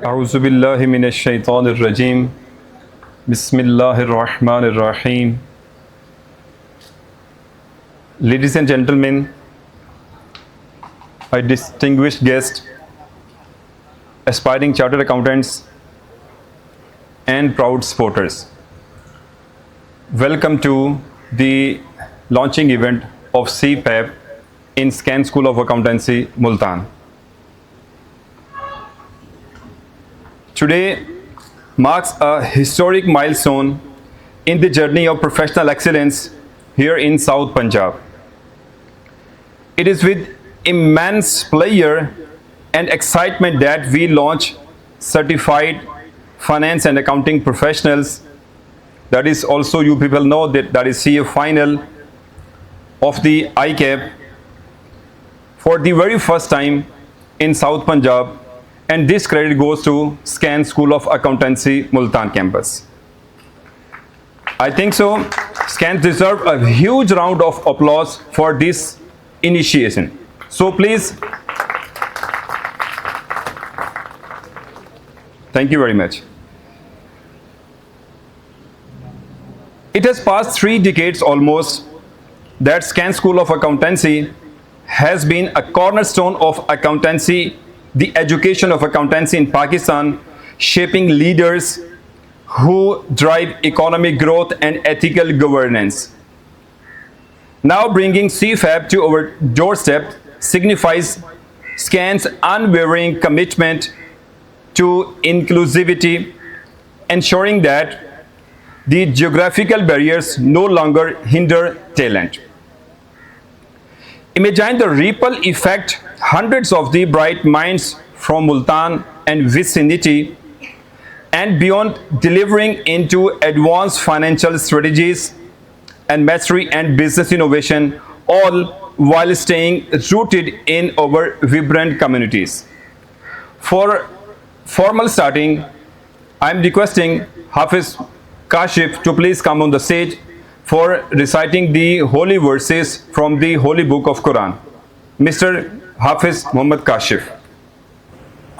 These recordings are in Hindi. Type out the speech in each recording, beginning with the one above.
अऊज़ुबिल्लाहि मिनश्शैतानिर्रजीम बिस्मिल्लाहिर्रहमानिर्रहीम। Ladies and gentlemen, my distinguished guests, aspiring chartered accountants and proud supporters, welcome to the launching event of CPAP in SCAN School of Accountancy, Multan. Today marks a historic milestone in the journey of professional excellence here in South Punjab. It is with immense pleasure and excitement that we launch certified finance and accounting professionals. That is also, you people know that is CA final of the ICAP for the very first time in South Punjab. And this credit goes to SCAN School of Accountancy, Multan campus. I think so. SCAN deserve a huge round of applause for this initiation. So please, thank you very much. It has passed 3 decades almost that SCAN School of Accountancy has been a cornerstone of accountancy, the education of accountancy in Pakistan, shaping leaders who drive economic growth and ethical governance. Now bringing CFAP to our doorstep signifies SCAN's unwavering commitment to inclusivity, ensuring that the geographical barriers no longer hinder talent. Imagine the ripple effect. Hundreds of the bright minds from Multan and vicinity and beyond delivering into advanced financial strategies and mastery and business innovation, all while staying rooted in our vibrant communities. For formal starting, I am requesting Hafiz Kashif to please come on the stage for reciting the holy verses from the Holy Book of Quran. Mr. Hafiz Muhammad Kashif.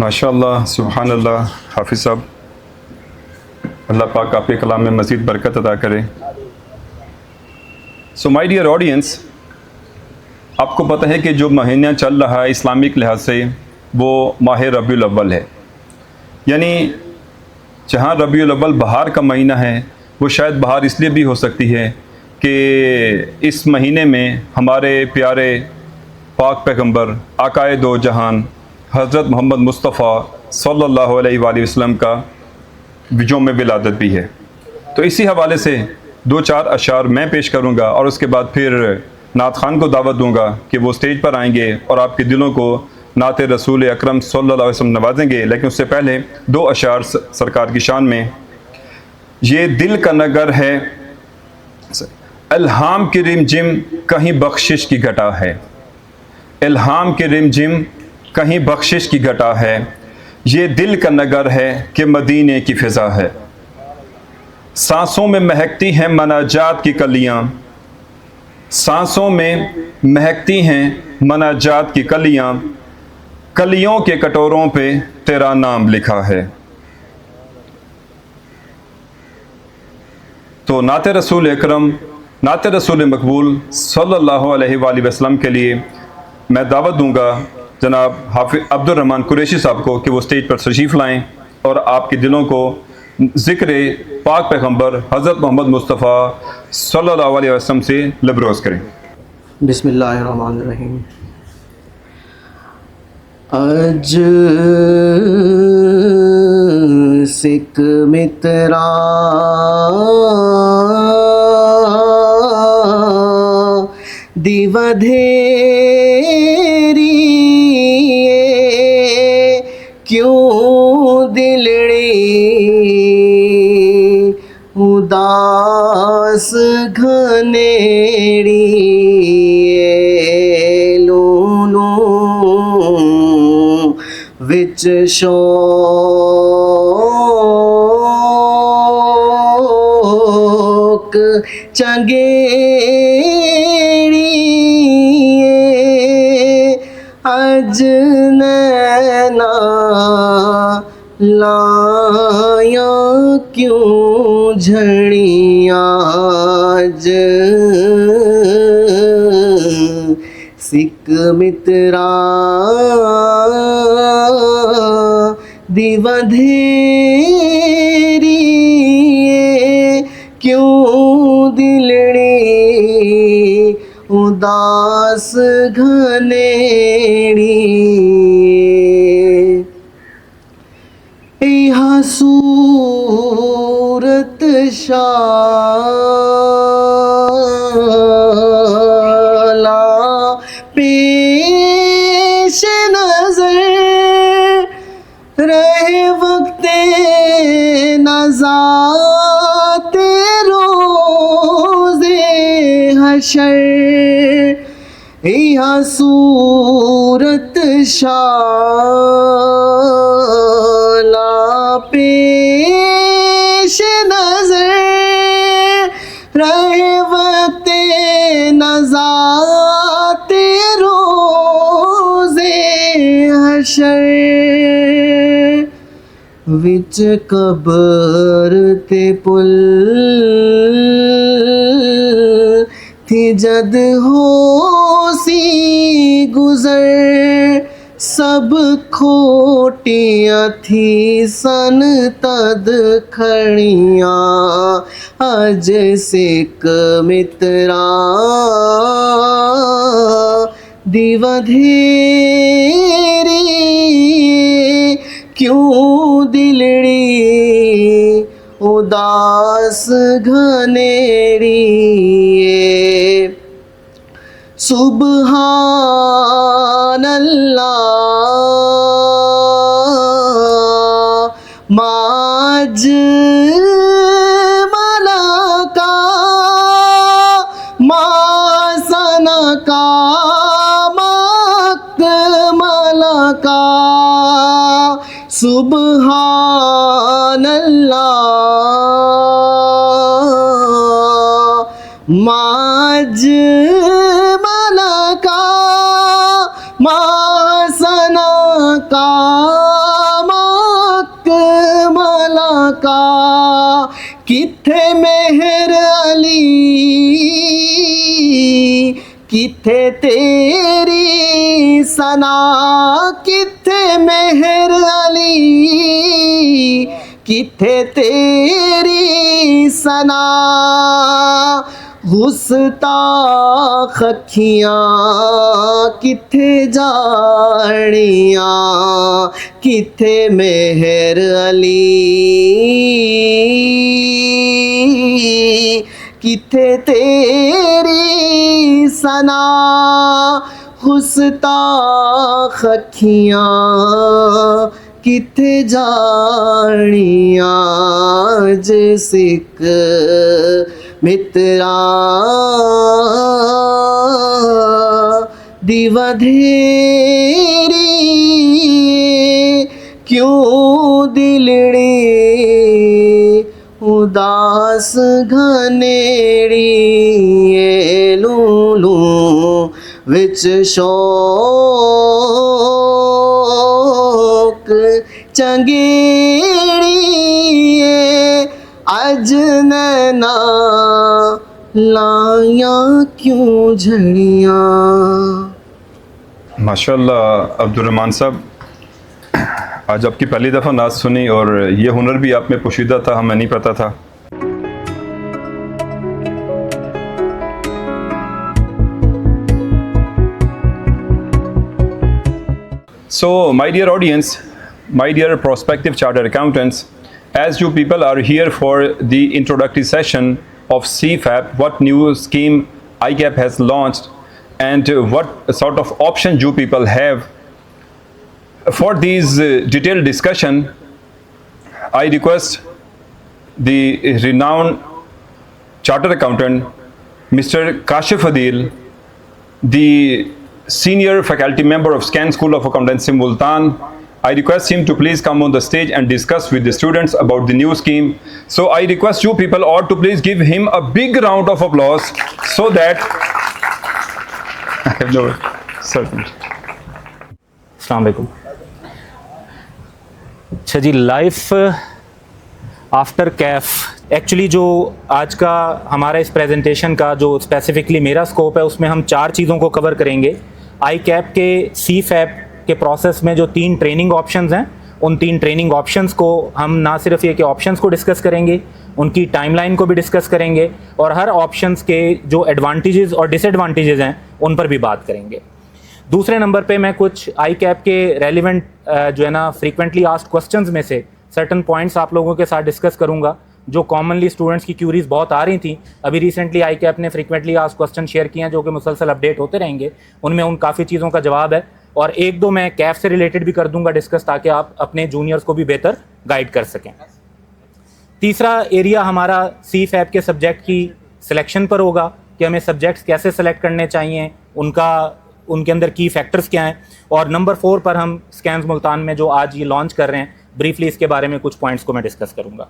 माशाअल्लाह, सुबहानल्लाह। हाफिज साहब, अल्लाह पाक आपके कलाम में मज़ीद बरकत अता करे। सो माय डियर ऑडियंस, आपको पता है कि जो महीना चल रहा है इस्लामिक लिहाज से वो माह रबीउल अव्वल है। यानी जहाँ रबीउल अव्वल बहार का महीना है, वो शायद बहार इसलिए भी हो सकती है कि इस महीने में हमारे प्यारे पाक पैगंबर आकाए दो जहान हज़रत मोहम्मद मुस्तफ़ा सल्लल्लाहु अलैहि वसल्लम का विजों में विलादत भी है। तो इसी हवाले से 2-4 अशार मैं पेश करूंगा और उसके बाद फिर नात खान को दावत दूंगा कि वो स्टेज पर आएंगे और आपके दिलों को नात रसूल अकरम सल्लल्लाहु अलैहि वसल्लम नवाजेंगे। लेकिन उससे पहले 2 अशार सरकार की शान में। ये दिल का नगर है, इल्हाम की रिमझिम कहीं बख्शिश की घटा है। इल्हाम की रिमझिम कहीं बख्शिश की घटा है। ये दिल का नगर है कि मदीने की फ़िज़ा है। सांसों में महकती हैं मनाजात की कलियाँ, सांसों में महकती हैं मनाजात की कलियाँ, कलियों के कटोरों पे तेरा नाम लिखा है। तो नाते रसूल अकरम, नाते रसूल मकबूल सल्लल्लाहु अलैहि वसल्लम के लिए मैं दावत दूंगा जनाब हाफिज़ अब्दुल रहमान कुरैशी साहब को कि वो स्टेज पर तशरीफ़ लाएँ और आपके दिलों को ज़िक्र पाक पैगम्बर हज़रत मोहम्मद मुस्तफ़ा सल्लल्लाहु अलैहि वसल्लम से लबरोज़ करें। बिस्मिल्लाहिर्रहमानिर्रहीम। अज सिक मित्रा दिवधेरी क्यों दिलड़ी उदास घनेड़ी लूनू विच शौक चंगेड़ी अज नैना लाया क्यों झड़ियाँ अज सिक मित्रा दिवधेरी क्यों दिलड़ी उदास घनेड़ी यहाँ सूरत शाला पेश नजर रहे वक्ते नज़ाते रोज़े हशर यहाँ सूरत शाला पेश नजर रहे वक्ते नज़ाते रोज़े हशर विच कबर ते पुल थी जद होसी गुजर सब खोटियाँ थी सन तद खड़ियाँ अज सिक मित्रा दिवधेरी क्यों दिलड़ी उदास घनेरी सुबहान अल्लाह माज मना का मासना का मक मला का सुबहान अल्लाह माज मना का मासना का मक मला का किथे मेहर अली किथे तेरी सना किथे मेहर अली किथे तेरी सना गुस्ताख अखियाँ किथे जाड़ियाँ किथे मेहर अली किथे तेरी सना गुस्ताख अखियाँ किथे जाड़ियाँ अज सिक मित्रा दिवधेरी क्यों दिलड़ी उदास घनेड़ी ये लूलू विच शौक चंगेड़ी ये अज नैना लाया क्यों झड़ियाँ। माशाल्लाह अब्दुर्रहमान साहब, आज आपकी पहली दफ़ा नात सुनी और ये हुनर भी आप में पोशीदा था, हमें नहीं पता था। So, my dear audience, my dear prospective chartered accountants, as you people are here for the introductory session of CFAP, what new scheme ICAP has launched and what sort of options you people have. For these detailed discussion, I request the renowned chartered accountant, Mr. Kashif Adil, the senior faculty member of SCAN School of Accountancy, Multan. I request him to please come on the stage and discuss with the students about the new scheme. So I request you people all to please give him a big round of applause so that I have no certainty. अस्सलाम वालेकुम। अच्छा जी, लाइफ आफ्टर कैफ, एक्चुअली जो आज का हमारा इस प्रेजेंटेशन का जो स्पेसिफिकली मेरा स्कोप है उसमें हम 4 चीज़ों को कवर करेंगे। आई कैप के CFAP के प्रोसेस में जो 3 ट्रेनिंग ऑप्शंस हैं, उन 3 ट्रेनिंग ऑप्शंस को हम ना सिर्फ ये कि ऑप्शंस को डिस्कस करेंगे, उनकी टाइमलाइन को भी डिस्कस करेंगे और हर ऑप्शंस के जो एडवांटेजेस और डिसएडवांटेजेस हैं उन पर भी बात करेंगे। दूसरे नंबर पे मैं कुछ आई कैप के रेलिवेंट जो है ना फ्रीक्वेंटली आस्क्ड क्वेश्चंस में से सर्टन पॉइंट्स आप लोगों के साथ डिस्कस करूंगा जो कॉमनली स्टूडेंट्स की क्यूरीज बहुत आ रही थी। अभी रिसेंटली आई कैप ने फ्रीक्वेंटली आस्क्ड क्वेश्चन शेयर किए हैं जो कि मुसलसल अपडेट होते रहेंगे, उनमें उन काफ़ी चीज़ों का जवाब है और 1-2 मैं कैफ से रिलेटेड भी कर दूंगा डिस्कस, ताकि आप अपने जूनियर्स को भी बेहतर गाइड कर सकें। तीसरा एरिया हमारा CFAP के सब्जेक्ट की सिलेक्शन पर होगा कि हमें सब्जेक्ट्स कैसे सेलेक्ट करने चाहिए, उनके अंदर की फैक्टर्स क्या हैं। और नंबर 4 पर हम स्कैन्स मुल्तान में जो आज ये लॉन्च कर रहे हैं, ब्रीफली इसके बारे में कुछ पॉइंट्स को मैं डिस्कस करूंगा।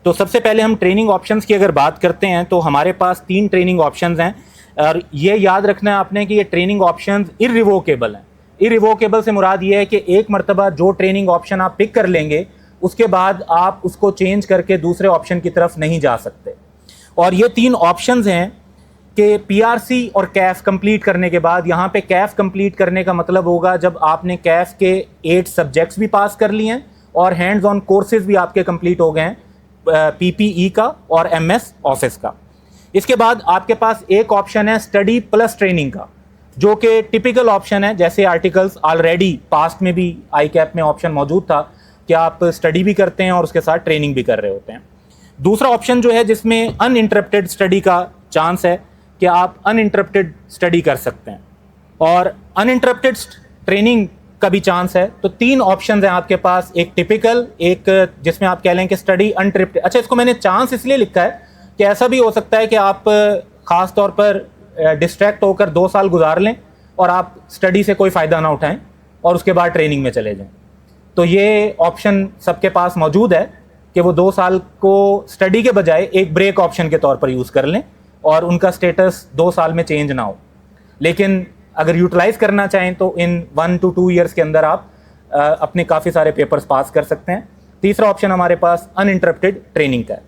तो सबसे पहले हम ट्रेनिंग ऑप्शंस की अगर बात करते हैं तो हमारे पास 3 ट्रेनिंग ऑप्शंस हैं और ये याद रखना है आपने कि ये ट्रेनिंग ऑप्शंस इररिवोकेबल हैं। इररिवोकेबल से मुराद ये है कि एक मरतबा जो ट्रेनिंग ऑप्शन आप पिक कर लेंगे उसके बाद आप उसको चेंज करके दूसरे ऑप्शन की तरफ नहीं जा सकते। और ये 3 ऑप्शंस हैं कि PRC और कैफ कंप्लीट करने के बाद, यहाँ पे कैफ कंप्लीट करने का मतलब होगा जब आपने कैफ के 8 सब्जेक्ट्स भी पास कर लिए हैं और हैंड्स ऑन कोर्सेज भी आपके कंप्लीट हो गए हैं PPE का और MS ऑफिस का। इसके बाद आपके पास एक ऑप्शन है स्टडी प्लस ट्रेनिंग का, जो कि टिपिकल ऑप्शन है। जैसे आर्टिकल्स ऑलरेडी पास्ट में भी आई कैप में ऑप्शन मौजूद था कि आप स्टडी भी करते हैं और उसके साथ ट्रेनिंग भी कर रहे होते हैं। दूसरा ऑप्शन जो है जिसमें अनइंटरप्टेड स्टडी का चांस है कि आप अनइंटरप्टेड स्टडी कर सकते हैं और अनइंटरप्टेड ट्रेनिंग का भी चांस है। तो 3 ऑप्शंस हैं आपके पास, एक टिपिकल, एक जिसमें आप कह लें कि स्टडी अनइंटरप्टेड। अच्छा, इसको मैंने चांस इसलिए लिखा है कि ऐसा भी हो सकता है कि आप ख़ास तौर पर डिस्ट्रैक्ट होकर 2 साल गुजार लें और आप स्टडी से कोई फ़ायदा ना उठाएं और उसके बाद ट्रेनिंग में चले जाएं। तो ये ऑप्शन सबके पास मौजूद है कि वो 2 साल को स्टडी के बजाय एक ब्रेक ऑप्शन के तौर पर यूज़ कर लें और उनका स्टेटस 2 साल में चेंज ना हो। लेकिन अगर यूटिलाइज़ करना चाहें तो इन 1 to 2 ईयर्स के अंदर आप अपने काफ़ी सारे पेपर्स पास कर सकते हैं। तीसरा ऑप्शन हमारे पास अनइंटरप्टेड ट्रेनिंग का है।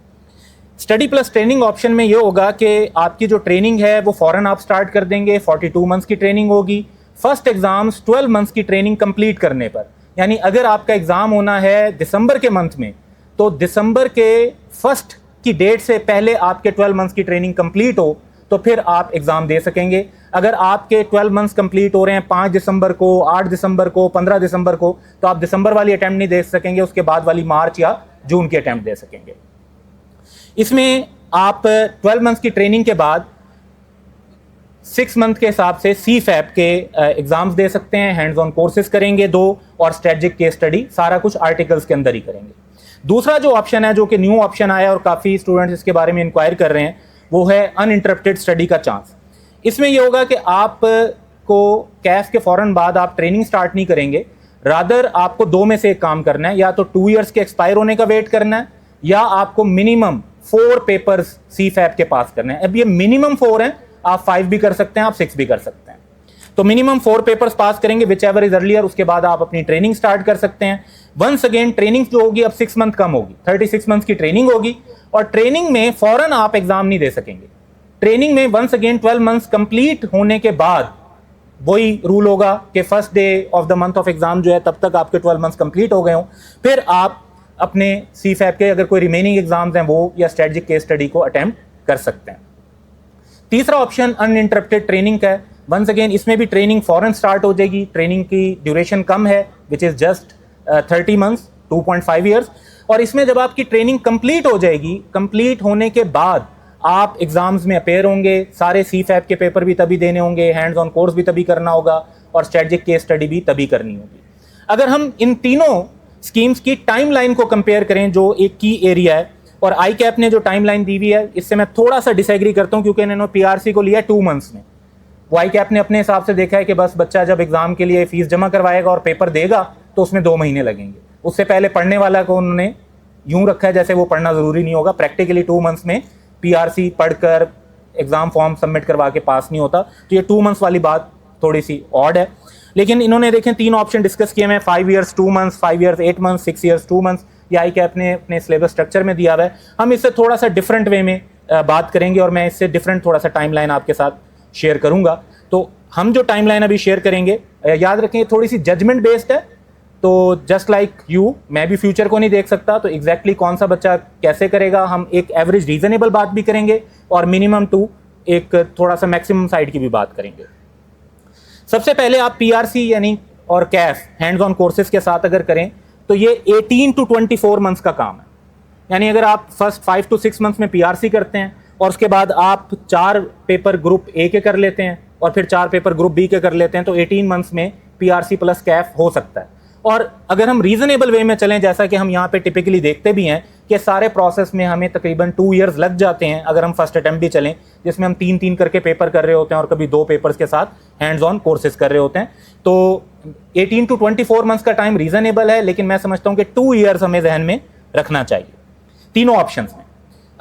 स्टडी प्लस ट्रेनिंग ऑप्शन में ये होगा कि आपकी जो ट्रेनिंग है वो फ़ौरन आप स्टार्ट कर देंगे। 42 मंथ्स की ट्रेनिंग होगी। फर्स्ट एग्ज़ाम्स 12 मंथ्स की ट्रेनिंग कंप्लीट करने पर, यानी अगर आपका एग्ज़ाम होना है दिसंबर के मंथ में, तो दिसंबर के फर्स्ट की डेट से पहले आपके 12 मंथ्स की ट्रेनिंग कंप्लीट हो तो फिर आप एग्ज़ाम दे सकेंगे। अगर आपके 12 मंथ्स कंप्लीट हो रहे हैं 5 दिसंबर को, 8 दिसंबर को, 15 दिसंबर को, तो आप दिसंबर वाली अटैम्प्ट नहीं दे सकेंगे, उसके बाद वाली मार्च या जून की अटैम्प्ट दे सकेंगे। इसमें आप 12 मंथ्स की ट्रेनिंग के बाद 6 मंथ के हिसाब से CFAP के एग्ज़ाम्स दे सकते हैं, हैंड्स ऑन कोर्सेज करेंगे 2 और स्ट्रेटजिक केस स्टडी, सारा कुछ आर्टिकल्स के अंदर ही करेंगे। दूसरा जो ऑप्शन है, जो कि न्यू ऑप्शन आया और काफ़ी स्टूडेंट्स इसके बारे में इंक्वायर कर रहे हैं, वो है अनइंटरप्टेड स्टडी का चांस। इसमें यह होगा कि आप को कैफ के फ़ौरन बाद आप ट्रेनिंग स्टार्ट नहीं करेंगे, रादर आपको दो में से एक काम करना है, या तो 2 इयर्स के एक्सपायर होने का वेट करना है, या आपको मिनिमम 4 पेपर्स CFAP के पास करने हैं। अब ये मिनिमम 4 हैं, आप 5 भी कर सकते हैं, आप 6 भी कर सकते हैं। तो मिनिमम 4 पेपर्स पास करेंगे, विच एवर इज अर्लियर, उसके बाद आप अपनी ट्रेनिंग स्टार्ट कर सकते हैं। वंस अगेन ट्रेनिंग जो होगी अब 6 मंथ कम होगी, 36 मंथ की ट्रेनिंग होगी, और ट्रेनिंग में फौरन आप एग्जाम नहीं दे सकेंगे। ट्रेनिंग में वंस अगेन 12 मंथ्स कंप्लीट होने के बाद वही रूल होगा कि first day of the month of exam जो है तब तक आपके 12 मंथ्स कंप्लीट हो गए हों, फिर आप अपने CFAP के अगर कोई रिमेनिंग एग्जाम्स हैं वो या स्ट्रेटजिक केस स्टडी को अटेम्प्ट कर सकते हैं। तीसरा ऑप्शन अनइंटरप्टेड ट्रेनिंग का है। वंस अगेन इसमें भी ट्रेनिंग फौरन स्टार्ट हो जाएगी, ट्रेनिंग की ड्यूरेशन कम है, which is just 30 months 2.5 years, और इसमें जब आपकी ट्रेनिंग कंप्लीट हो जाएगी, कंप्लीट होने के बाद आप एग्जाम्स में अपेयर होंगे, सारे CFAP के पेपर भी तभी देने होंगे, हैंड्स ऑन कोर्स भी तभी करना होगा, और स्ट्रेटजिक केस स्टडी भी तभी करनी होगी। अगर हम इन तीनों स्कीम्स की टाइमलाइन को कंपेयर करें, जो एक की एरिया है, और ICAP ने जो टाइमलाइन दी हुई है इससे मैं थोड़ा सा डिसएग्री करता हूं, क्योंकि इन्होंने PRC को लिया 2 मंथ्स में। वो ICAP ने अपने हिसाब से देखा है कि बस बच्चा जब एग्जाम के लिए फीस जमा करवाएगा और पेपर देगा तो उसमें 2 महीने लगेंगे। उससे पहले पढ़ने वाला को उन्होंने यूं रखा है जैसे वो पढ़ना जरूरी नहीं होगा। प्रैक्टिकली 2 मंथ्स में PRC पढ़कर एग्जाम फॉर्म सबमिट करवा के पास नहीं होता। तो ये 2 मंथ्स वाली बात थोड़ी सी ऑड है। लेकिन इन्होंने देखें 3 ऑप्शन डिस्कस किए हैं, 5 years 2 months, 5 years 8 months, 6 years 2 months. ये ICAP ने अपने सिलेबस स्ट्रक्चर में दिया हुआ है। हम इससे थोड़ा सा डिफरेंट वे में बात करेंगे, और मैं इससे डिफरेंट थोड़ा सा टाइमलाइन आपके साथ शेयर करूंगा। तो हम जो टाइमलाइन अभी शेयर करेंगे, याद रखें थोड़ी सी जजमेंट बेस्ड है। तो जस्ट लाइक यू, मैं भी फ्यूचर को नहीं देख सकता, तो एग्जैक्टली कौन सा बच्चा कैसे करेगा, हम एक एवरेज रीजनेबल बात भी करेंगे, और मिनिमम टू एक थोड़ा सा मैक्सिमम साइड की भी बात करेंगे। सबसे पहले आप PRC यानी और CAF हैंड्स ऑन कोर्सेज के साथ अगर करें तो ये 18 to 24 मंथ्स का काम है। यानी अगर आप फर्स्ट 5 to 6 मंथ्स में PRC करते हैं, और उसके बाद आप 4 पेपर ग्रुप A के कर लेते हैं, और फिर 4 पेपर ग्रुप B के कर लेते हैं, तो 18 मंथ्स में PRC प्लस CAF हो सकता है। और अगर हम रीजनेबल वे में चलें, जैसा कि हम यहाँ पे टिपिकली देखते भी हैं कि सारे प्रोसेस में हमें तकरीबन 2 इयर्स लग जाते हैं, अगर हम फर्स्ट अटेम्प्ट भी चलें, जिसमें हम 3-3 करके पेपर कर रहे होते हैं और कभी 2 पेपर्स के साथ हैंड्स ऑन कोर्सेज कर रहे होते हैं। तो 18 to 24 मंथ्स का टाइम रीजनेबल है, लेकिन मैं समझता हूँ कि 2 इयर्स हमें जहन में रखना चाहिए तीनों ऑप्शन में।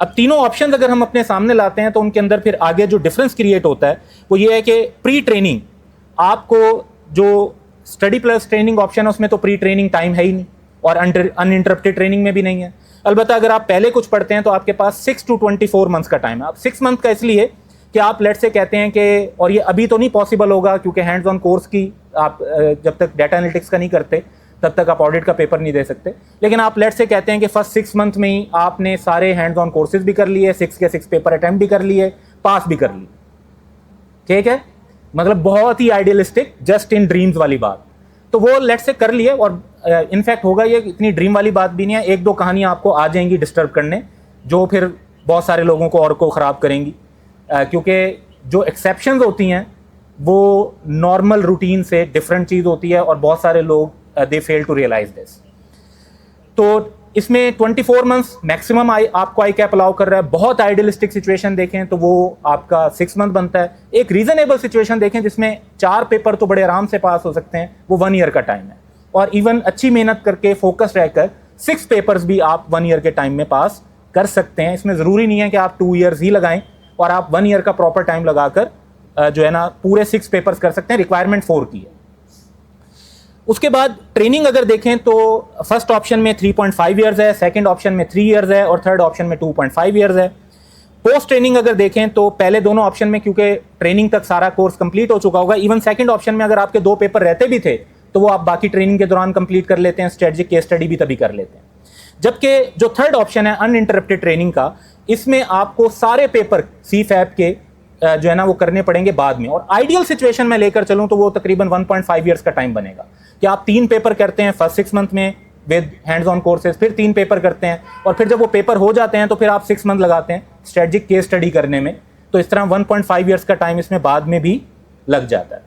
अब तीनों ऑप्शन अगर हम अपने सामने लाते हैं तो उनके अंदर फिर आगे जो डिफरेंस क्रिएट होता है वो ये है कि प्री ट्रेनिंग, आपको जो स्टडी प्लस ट्रेनिंग ऑप्शन है उसमें तो प्री ट्रेनिंग टाइम है ही नहीं, और अनइंटरप्टेड ट्रेनिंग में भी नहीं है। अलबत्ता अगर आप पहले कुछ पढ़ते हैं तो आपके पास 6 to 24 मंथ्स का टाइम है। आप 6 मंथ का इसलिए कि आप लेट से कहते हैं कि, और ये अभी तो नहीं पॉसिबल होगा क्योंकि हैंड्स ऑन कोर्स की आप जब तक डाटा एनालिटिक्स का नहीं करते तब तक आप ऑडिट का पेपर नहीं दे सकते, लेकिन आप लेट से कहते हैं कि फर्स्ट 6 मंथ में ही आपने सारे हैंड्स ऑन कोर्सेज भी कर लिए, 6 के 6 पेपर अटेम्प्ट भी कर लिए, पास भी कर लिए। ठीक है, मतलब बहुत ही आइडियलिस्टिक, जस्ट इन ड्रीम्स वाली बात। तो वो लेट से कर लिए, और इनफैक्ट होगा ये इतनी ड्रीम वाली बात भी नहीं है। 1-2 कहानियां आपको आ जाएंगी डिस्टर्ब करने, जो फिर बहुत सारे लोगों को और को ख़राब करेंगी, क्योंकि जो एक्सेप्शंस होती हैं वो नॉर्मल रूटीन से डिफरेंट चीज़ होती है, और बहुत सारे लोग दे फेल टू रियलाइज दिस। तो इसमें 24 मंथ्स मैक्सिमम आपको ICAP अलाउ कर रहा है। बहुत आइडियलिस्टिक सिचुएशन देखें तो वो आपका 6 मंथ बनता है। एक रीजनेबल सिचुएशन देखें जिसमें 4 पेपर तो बड़े आराम से पास हो सकते हैं, वो 1 ईयर का टाइम है, और इवन अच्छी मेहनत करके फोकस रहकर 6 पेपर्स भी आप 1 ईयर के टाइम में पास कर सकते हैं। इसमें ज़रूरी नहीं है कि आप 2 ईयर्स ही लगाएं और आप 1 ईयर का प्रॉपर टाइम लगाकर जो है ना पूरे 6 पेपर्स कर सकते हैं। रिक्वायरमेंट 4 की है। उसके बाद ट्रेनिंग अगर देखें तो फर्स्ट ऑप्शन में 3.5 ईयर्स है, सेकंड ऑप्शन में 3 ईयर्स है, और थर्ड ऑप्शन में 2.5 ईयर्स है। पोस्ट ट्रेनिंग अगर देखें तो पहले दोनों ऑप्शन में क्योंकि ट्रेनिंग तक सारा कोर्स कंप्लीट हो चुका होगा, इवन सेकंड ऑप्शन में अगर आपके 2 पेपर रहते भी थे तो वो आप बाकी ट्रेनिंग के दौरान कंप्लीट कर लेते हैं, स्ट्रेटजिक केस स्टडी भी तभी कर लेते हैं। जबकि जो थर्ड ऑप्शन है अनइंटरप्टेड ट्रेनिंग का, इसमें आपको सारे पेपर CFAP के जो है ना वो करने पड़ेंगे बाद में। और आइडियल सिचुएशन में लेकर चलूं तो वो तकरीबन 1.5 ईयर्स का टाइम बनेगा कि आप 3 पेपर करते हैं फर्स्ट 6 मंथ में विद हैंड्स ऑन कोर्सेज, फिर 3 पेपर करते हैं, और फिर जब वो पेपर हो जाते हैं तो फिर आप 6 मंथ लगाते हैं स्ट्रेटजिक केस स्टडी करने में। तो इस तरह 1.5 ईयर्स का टाइम इसमें बाद में भी लग जाता है।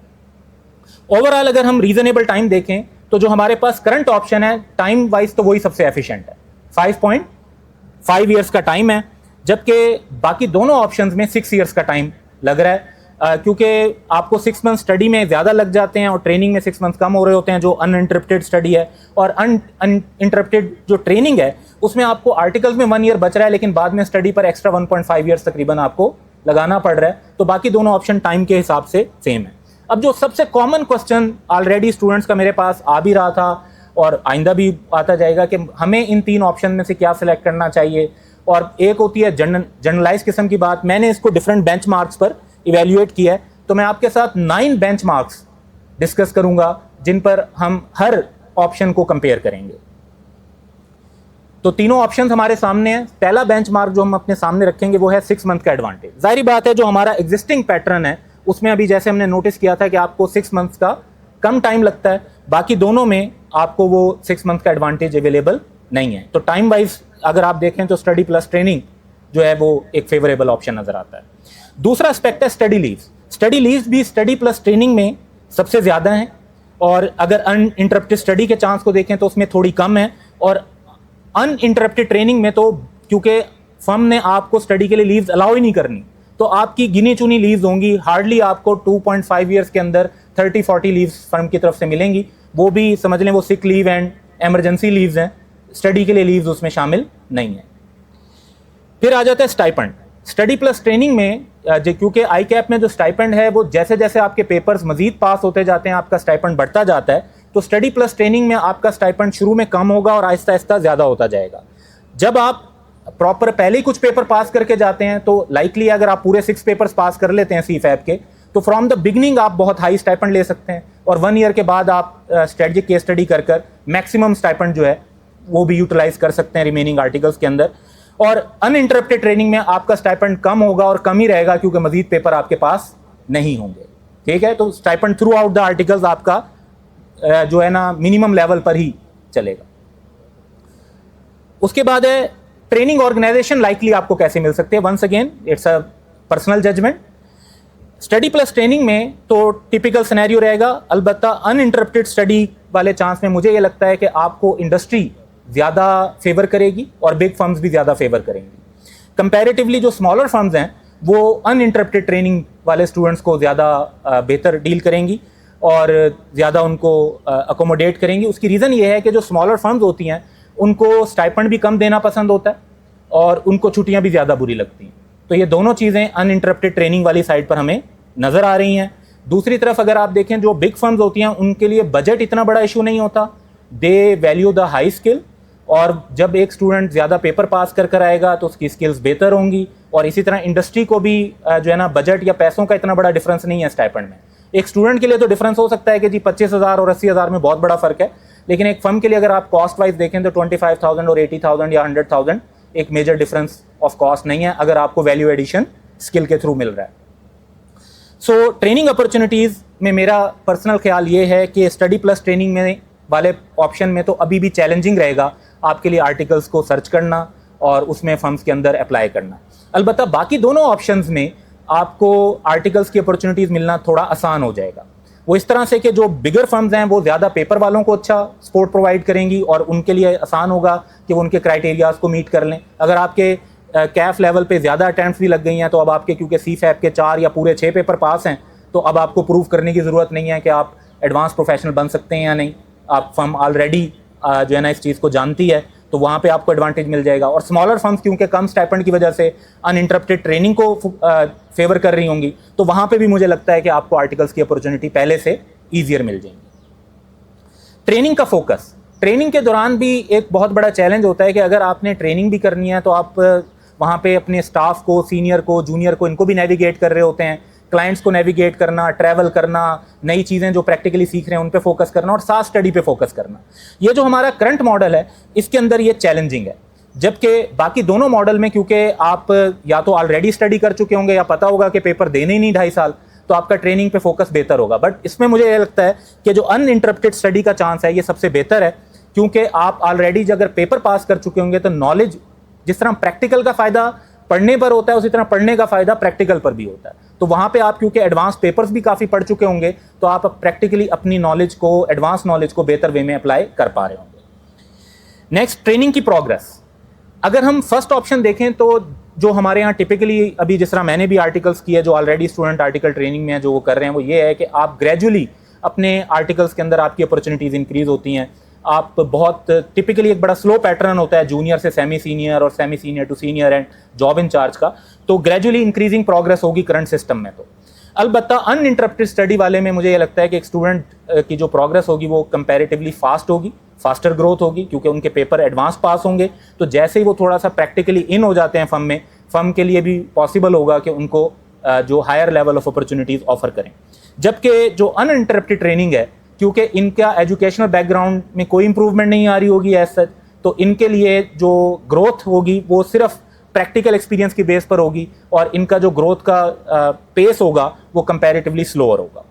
ओवरऑल अगर हम रीजनेबल टाइम देखें तो जो हमारे पास करंट ऑप्शन है टाइम वाइज तो वही सबसे एफिशिएंट है, 5.5 ईयर्स का टाइम है, जबकि बाकी दोनों ऑप्शंस में 6 ईयर्स का टाइम लग रहा है। क्योंकि आपको 6 मंथ स्टडी में ज़्यादा लग जाते हैं और ट्रेनिंग में 6 मंथ कम हो रहे होते हैं, जो अनइंटरप्टेड स्टडी है। और अनइंटरप्टेड जो ट्रेनिंग है उसमें आपको आर्टिकल्स में 1 ईयर बच रहा है, लेकिन बाद में स्टडी पर एक्स्ट्रा 1.5 ईयर्स तकरीबन आपको लगाना पड़ रहा है। तो बाकी दोनों ऑप्शन टाइम के हिसाब से सेम है। अब जो सबसे कॉमन क्वेश्चन ऑलरेडी स्टूडेंट्स का मेरे पास आ भी रहा था और आइंदा भी आता जाएगा कि हमें इन 3 ऑप्शन में से क्या सिलेक्ट करना चाहिए, और एक होती है जनरलाइज किस्म की बात। मैंने इसको डिफरेंट बेंचमार्क्स पर इवेल्युएट किया है, तो मैं आपके साथ 9 बेंचमार्क्स डिस्कस करूंगा जिन पर हम हर ऑप्शन को कंपेयर करेंगे। तो तीनों ऑप्शंस हमारे सामने हैं। पहला बेंचमार्क जो हम अपने सामने रखेंगे वो है 6 मंथ का एडवांटेज। जाहिर बात है जो हमारा एग्जिस्टिंग पैटर्न है उसमें अभी जैसे हमने नोटिस किया था कि आपको 6 मंथ्स का कम टाइम लगता है, बाकी दोनों में आपको वो 6 मंथ का एडवांटेज अवेलेबल नहीं है। तो टाइम वाइज अगर आप देखें तो स्टडी प्लस ट्रेनिंग जो है वो एक फेवरेबल ऑप्शन नजर आता है। दूसरा एस्पेक्ट है स्टडी लीव्स। स्टडी लीव्स भी स्टडी प्लस ट्रेनिंग में सबसे ज़्यादा हैं, और अगर अनइंटरप्टेड स्टडी के चांस को देखें तो उसमें थोड़ी कम है, और अनइंटरप्टेड ट्रेनिंग में तो क्योंकि फर्म ने आपको स्टडी के लिए लीव्स अलाउ ही नहीं करनी, तो आपकी गिनी चुनी लीव्स होंगी। हार्डली आपको 2.5 ईयर्स के अंदर 30-40 लीव्स फर्म की तरफ से मिलेंगी, वो भी समझ लें वो sick leave and emergency leaves हैं, स्टडी के लिए लीव्स उसमें शामिल नहीं है। फिर आ जाता है स्टाइपेंड। स्टडी प्लस ट्रेनिंग में क्योंकि आई कैप में जो स्टाइपेंड है वो जैसे जैसे आपके पेपर्स मजीद पास होते जाते हैं आपका स्टाइपेंड बढ़ता जाता है, तो स्टडी प्लस ट्रेनिंग में आपका स्टाइपेंड शुरू में कम होगा और आहिस्ता आहिस्ता ज़्यादा होता जाएगा। जब आप प्रॉपर पहले ही कुछ पेपर पास करके जाते हैं तो लाइकली अगर आप पूरे 6 पेपर्स पास कर लेते हैं CFAP के, तो फ्रॉम द बिगनिंग आप बहुत हाई स्टाइपेंड ले सकते हैं, और 1 ईयर के बाद आप स्ट्रेटजिक केस स्टडी कर मैक्सिमम स्टाइपेंड जो है वो भी यूटिलाइज कर सकते हैं रिमेनिंग आर्टिकल्स के अंदर। और अनइंटरप्टेड ट्रेनिंग में आपका स्टाइपेंड कम होगा और कम ही रहेगा क्योंकि मजीद पेपर आपके पास नहीं होंगे। ठीक है, तो stipend through out the articles आपका जो है ना मिनिमम लेवल पर ही चलेगा। उसके बाद है ट्रेनिंग ऑर्गेनाइजेशन लाइकली आपको कैसे मिल सकते हैं। Once again it's a personal judgment. Study plus training में तो टिपिकल सिनेरियो रहेगा, अलबत्ता अनइंटरप्टेड स्टडी वाले चांस में मुझे ये लगता है कि आपको इंडस्ट्री ज़्यादा फेवर करेगी और बिग फर्म्स भी ज़्यादा फेवर करेंगी। कंपैरेटिवली जो स्मॉलर फर्म्स हैं वो अनइंटरप्टेड ट्रेनिंग वाले स्टूडेंट्स को ज़्यादा बेहतर डील करेंगी और ज़्यादा उनको अकोमोडेट करेंगी। उसकी रीज़न ये है कि जो स्मॉलर फर्म्स होती हैं उनको स्टाइपेंड भी कम देना पसंद होता है और उनको छुट्टियां भी ज़्यादा बुरी लगती हैं। तो ये दोनों चीज़ें अनइंटरप्टेड ट्रेनिंग वाली साइड पर हमें नज़र आ रही हैं। दूसरी तरफ अगर आप देखें जो बिग फर्म्स होती हैं उनके लिए बजट इतना बड़ा इशू नहीं होता, दे वैल्यू द हाई स्किल, और जब एक स्टूडेंट ज़्यादा पेपर पास कर आएगा तो उसकी स्किल्स बेहतर होंगी। और इसी तरह इंडस्ट्री को भी जो है ना बजट या पैसों का इतना बड़ा डिफरेंस नहीं है स्टाइपेंड में। एक स्टूडेंट के लिए तो डिफरेंस हो सकता है कि जी 25,000 और 80,000 में बहुत बड़ा फ़र्क है, लेकिन एक फर्म के लिए अगर आप कॉस्ट वाइज देखें तो 25,000 और 80,000 या 100,000 एक मेजर डिफरेंस ऑफ कॉस्ट नहीं है अगर आपको वैल्यू एडिशन स्किल के थ्रू मिल रहा है। सो ट्रेनिंग अपॉर्चुनिटीज़ में मेरा पर्सनल ख्याल ये है कि स्टडी प्लस ट्रेनिंग में वाले ऑप्शन में तो अभी भी चैलेंजिंग रहेगा आपके लिए आर्टिकल्स को सर्च करना और उसमें फर्म्स के अंदर अप्लाई करना। अलबत्ता बाकी दोनों ऑप्शंस में आपको आर्टिकल्स की अपॉर्चुनिटीज़ मिलना थोड़ा आसान हो जाएगा। वो इस तरह से कि जो बिगर फर्म्स हैं वो ज़्यादा पेपर वालों को अच्छा सपोर्ट प्रोवाइड करेंगी और उनके लिए आसान होगा कि वो उनके क्राइटेरियाज़ को मीट कर लें। अगर आपके कैफ लेवल पे ज़्यादा अटैम्प्ट्स भी लग गई हैं तो अब आपके क्योंकि CFAP के 4 या पूरे 6 पेपर पास हैं तो अब आपको प्रूव करने की ज़रूरत नहीं है कि आप एडवांस प्रोफेशनल बन सकते हैं या नहीं। आप फर्म ऑलरेडी जो है ना इस चीज़ को जानती है तो वहाँ पे आपको एडवांटेज मिल जाएगा। और स्मॉलर फर्म्स क्योंकि कम स्टाइपेंड की वजह से अनइंटरप्टेड ट्रेनिंग को फेवर कर रही होंगी तो वहाँ पे भी मुझे लगता है कि आपको आर्टिकल्स की अपॉर्चुनिटी पहले से ईजियर मिल जाएंगी। ट्रेनिंग का फोकस, ट्रेनिंग के दौरान भी एक बहुत बड़ा चैलेंज होता है कि अगर आपने ट्रेनिंग भी करनी है तो आप वहाँ पे अपने स्टाफ को, सीनियर को, जूनियर को, इनको भी नेविगेट कर रहे होते हैं, क्लाइंट्स को नेविगेट करना, ट्रैवल करना, नई चीज़ें जो प्रैक्टिकली सीख रहे हैं उन पे फोकस करना और साथ स्टडी पे फोकस करना। ये जो हमारा करंट मॉडल है इसके अंदर ये चैलेंजिंग है, जबकि बाकी दोनों मॉडल में क्योंकि आप या तो ऑलरेडी स्टडी कर चुके होंगे या पता होगा कि पेपर देने ही नहीं 2.5 साल, तो आपका ट्रेनिंग पे फोकस बेहतर होगा। बट इसमें मुझे ये लगता है कि जो अनइंटरप्टेड स्टडी का चांस है ये सबसे बेहतर है, क्योंकि आप ऑलरेडी अगर पेपर पास कर चुके होंगे तो नॉलेज, जिस तरह प्रैक्टिकल का फ़ायदा पढ़ने पर होता है उसी तरह पढ़ने का फ़ायदा प्रैक्टिकल पर भी होता है। तो वहाँ पे आप क्योंकि एडवांस पेपर्स भी काफ़ी पढ़ चुके होंगे तो आप प्रैक्टिकली अपनी नॉलेज को, एडवांस नॉलेज को बेहतर वे में अप्लाई कर पा रहे होंगे। नेक्स्ट, ट्रेनिंग की प्रोग्रेस। अगर हम फर्स्ट ऑप्शन देखें तो जो हमारे यहाँ टिपिकली अभी जिस तरह मैंने भी आर्टिकल्स किए, जो ऑलरेडी स्टूडेंट आर्टिकल ट्रेनिंग में है, जो वो कर रहे हैं, वो ये है कि आप ग्रेजुअली अपने आर्टिकल्स के अंदर आपकी अपॉर्चुनिटीज़ इंक्रीज़ होती हैं। आप बहुत टिपिकली एक बड़ा स्लो पैटर्न होता है जूनियर से सेमी सीनियर और semi senior to senior and job in charge का, तो ग्रेजुअली इंक्रीजिंग प्रोग्रेस होगी करंट सिस्टम में। तो अलबत्ता अनइंटरप्टेड स्टडी वाले में मुझे ये लगता है कि एक स्टूडेंट की जो प्रोग्रेस होगी वो कंपैरेटिवली फास्ट होगी, फास्टर ग्रोथ होगी, क्योंकि उनके पेपर एडवांस पास होंगे। तो जैसे ही वो थोड़ा सा प्रैक्टिकली इन हो जाते हैं फर्म में, फर्म के लिए भी पॉसिबल होगा कि उनको जो higher level of opportunities offer करें। जबकि जो अनइंटरप्टेड ट्रेनिंग है, क्योंकि इनका एजुकेशनल बैकग्राउंड में कोई इंप्रूवमेंट नहीं आ रही होगी एज सच, तो इनके लिए जो ग्रोथ होगी वो सिर्फ प्रैक्टिकल एक्सपीरियंस की बेस पर होगी, और इनका जो ग्रोथ का पेस होगा वो कंपैरेटिवली स्लोअर होगा।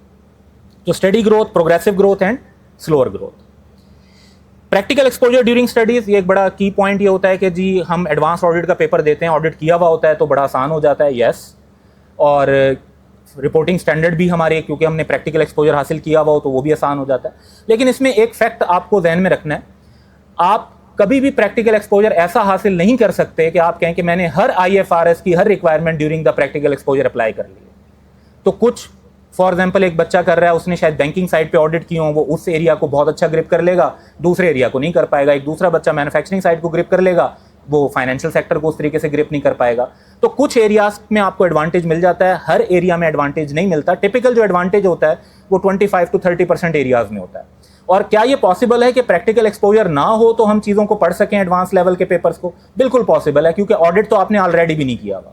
तो study growth, progressive growth and slower growth. Practical exposure during studies, ये एक बड़ा की पॉइंट ये होता है कि जी हम एडवांस ऑडिट का पेपर देते हैं, ऑडिट किया हुआ होता है तो बड़ा आसान हो जाता है, यस, और रिपोर्टिंग स्टैंडर्ड भी हमारे, क्योंकि हमने प्रैक्टिकल एक्सपोजर हासिल किया हुआ हो तो वो भी आसान हो जाता है। लेकिन इसमें एक फैक्ट आपको ध्यान में रखना है, आप कभी भी प्रैक्टिकल एक्सपोजर ऐसा हासिल नहीं कर सकते कि आप कहें कि मैंने हर IFRS की हर requirement during the practical exposure apply कर ली। तो कुछ, फॉर एग्जाम्पल एक बच्चा कर रहा है, उसने शायद बैंकिंग साइड पे ऑडिट की हो, वो उस एरिया को बहुत अच्छा ग्रिप कर लेगा, दूसरे एरिया को नहीं कर पाएगा। एक दूसरा बच्चा मैन्युफैक्चरिंग साइड को ग्रिप कर लेगा, वो फाइनेंशियल सेक्टर को उस तरीके से ग्रिप नहीं कर पाएगा। तो कुछ एरियाज में आपको एडवांटेज मिल जाता है, हर एरिया में एडवांटेज नहीं मिलता। टिपिकल जो एडवांटेज होता है वो 25 to 30% एरियाज में होता है। और क्या ये पॉसिबल है कि प्रैक्टिकल एक्सपोजर ना हो तो हम चीज़ों को पढ़ सकें, एडवांस लेवल के पेपर्स को? बिल्कुल पॉसिबल है, क्योंकि ऑडिट तो आपने ऑलरेडी भी नहीं किया हुआ।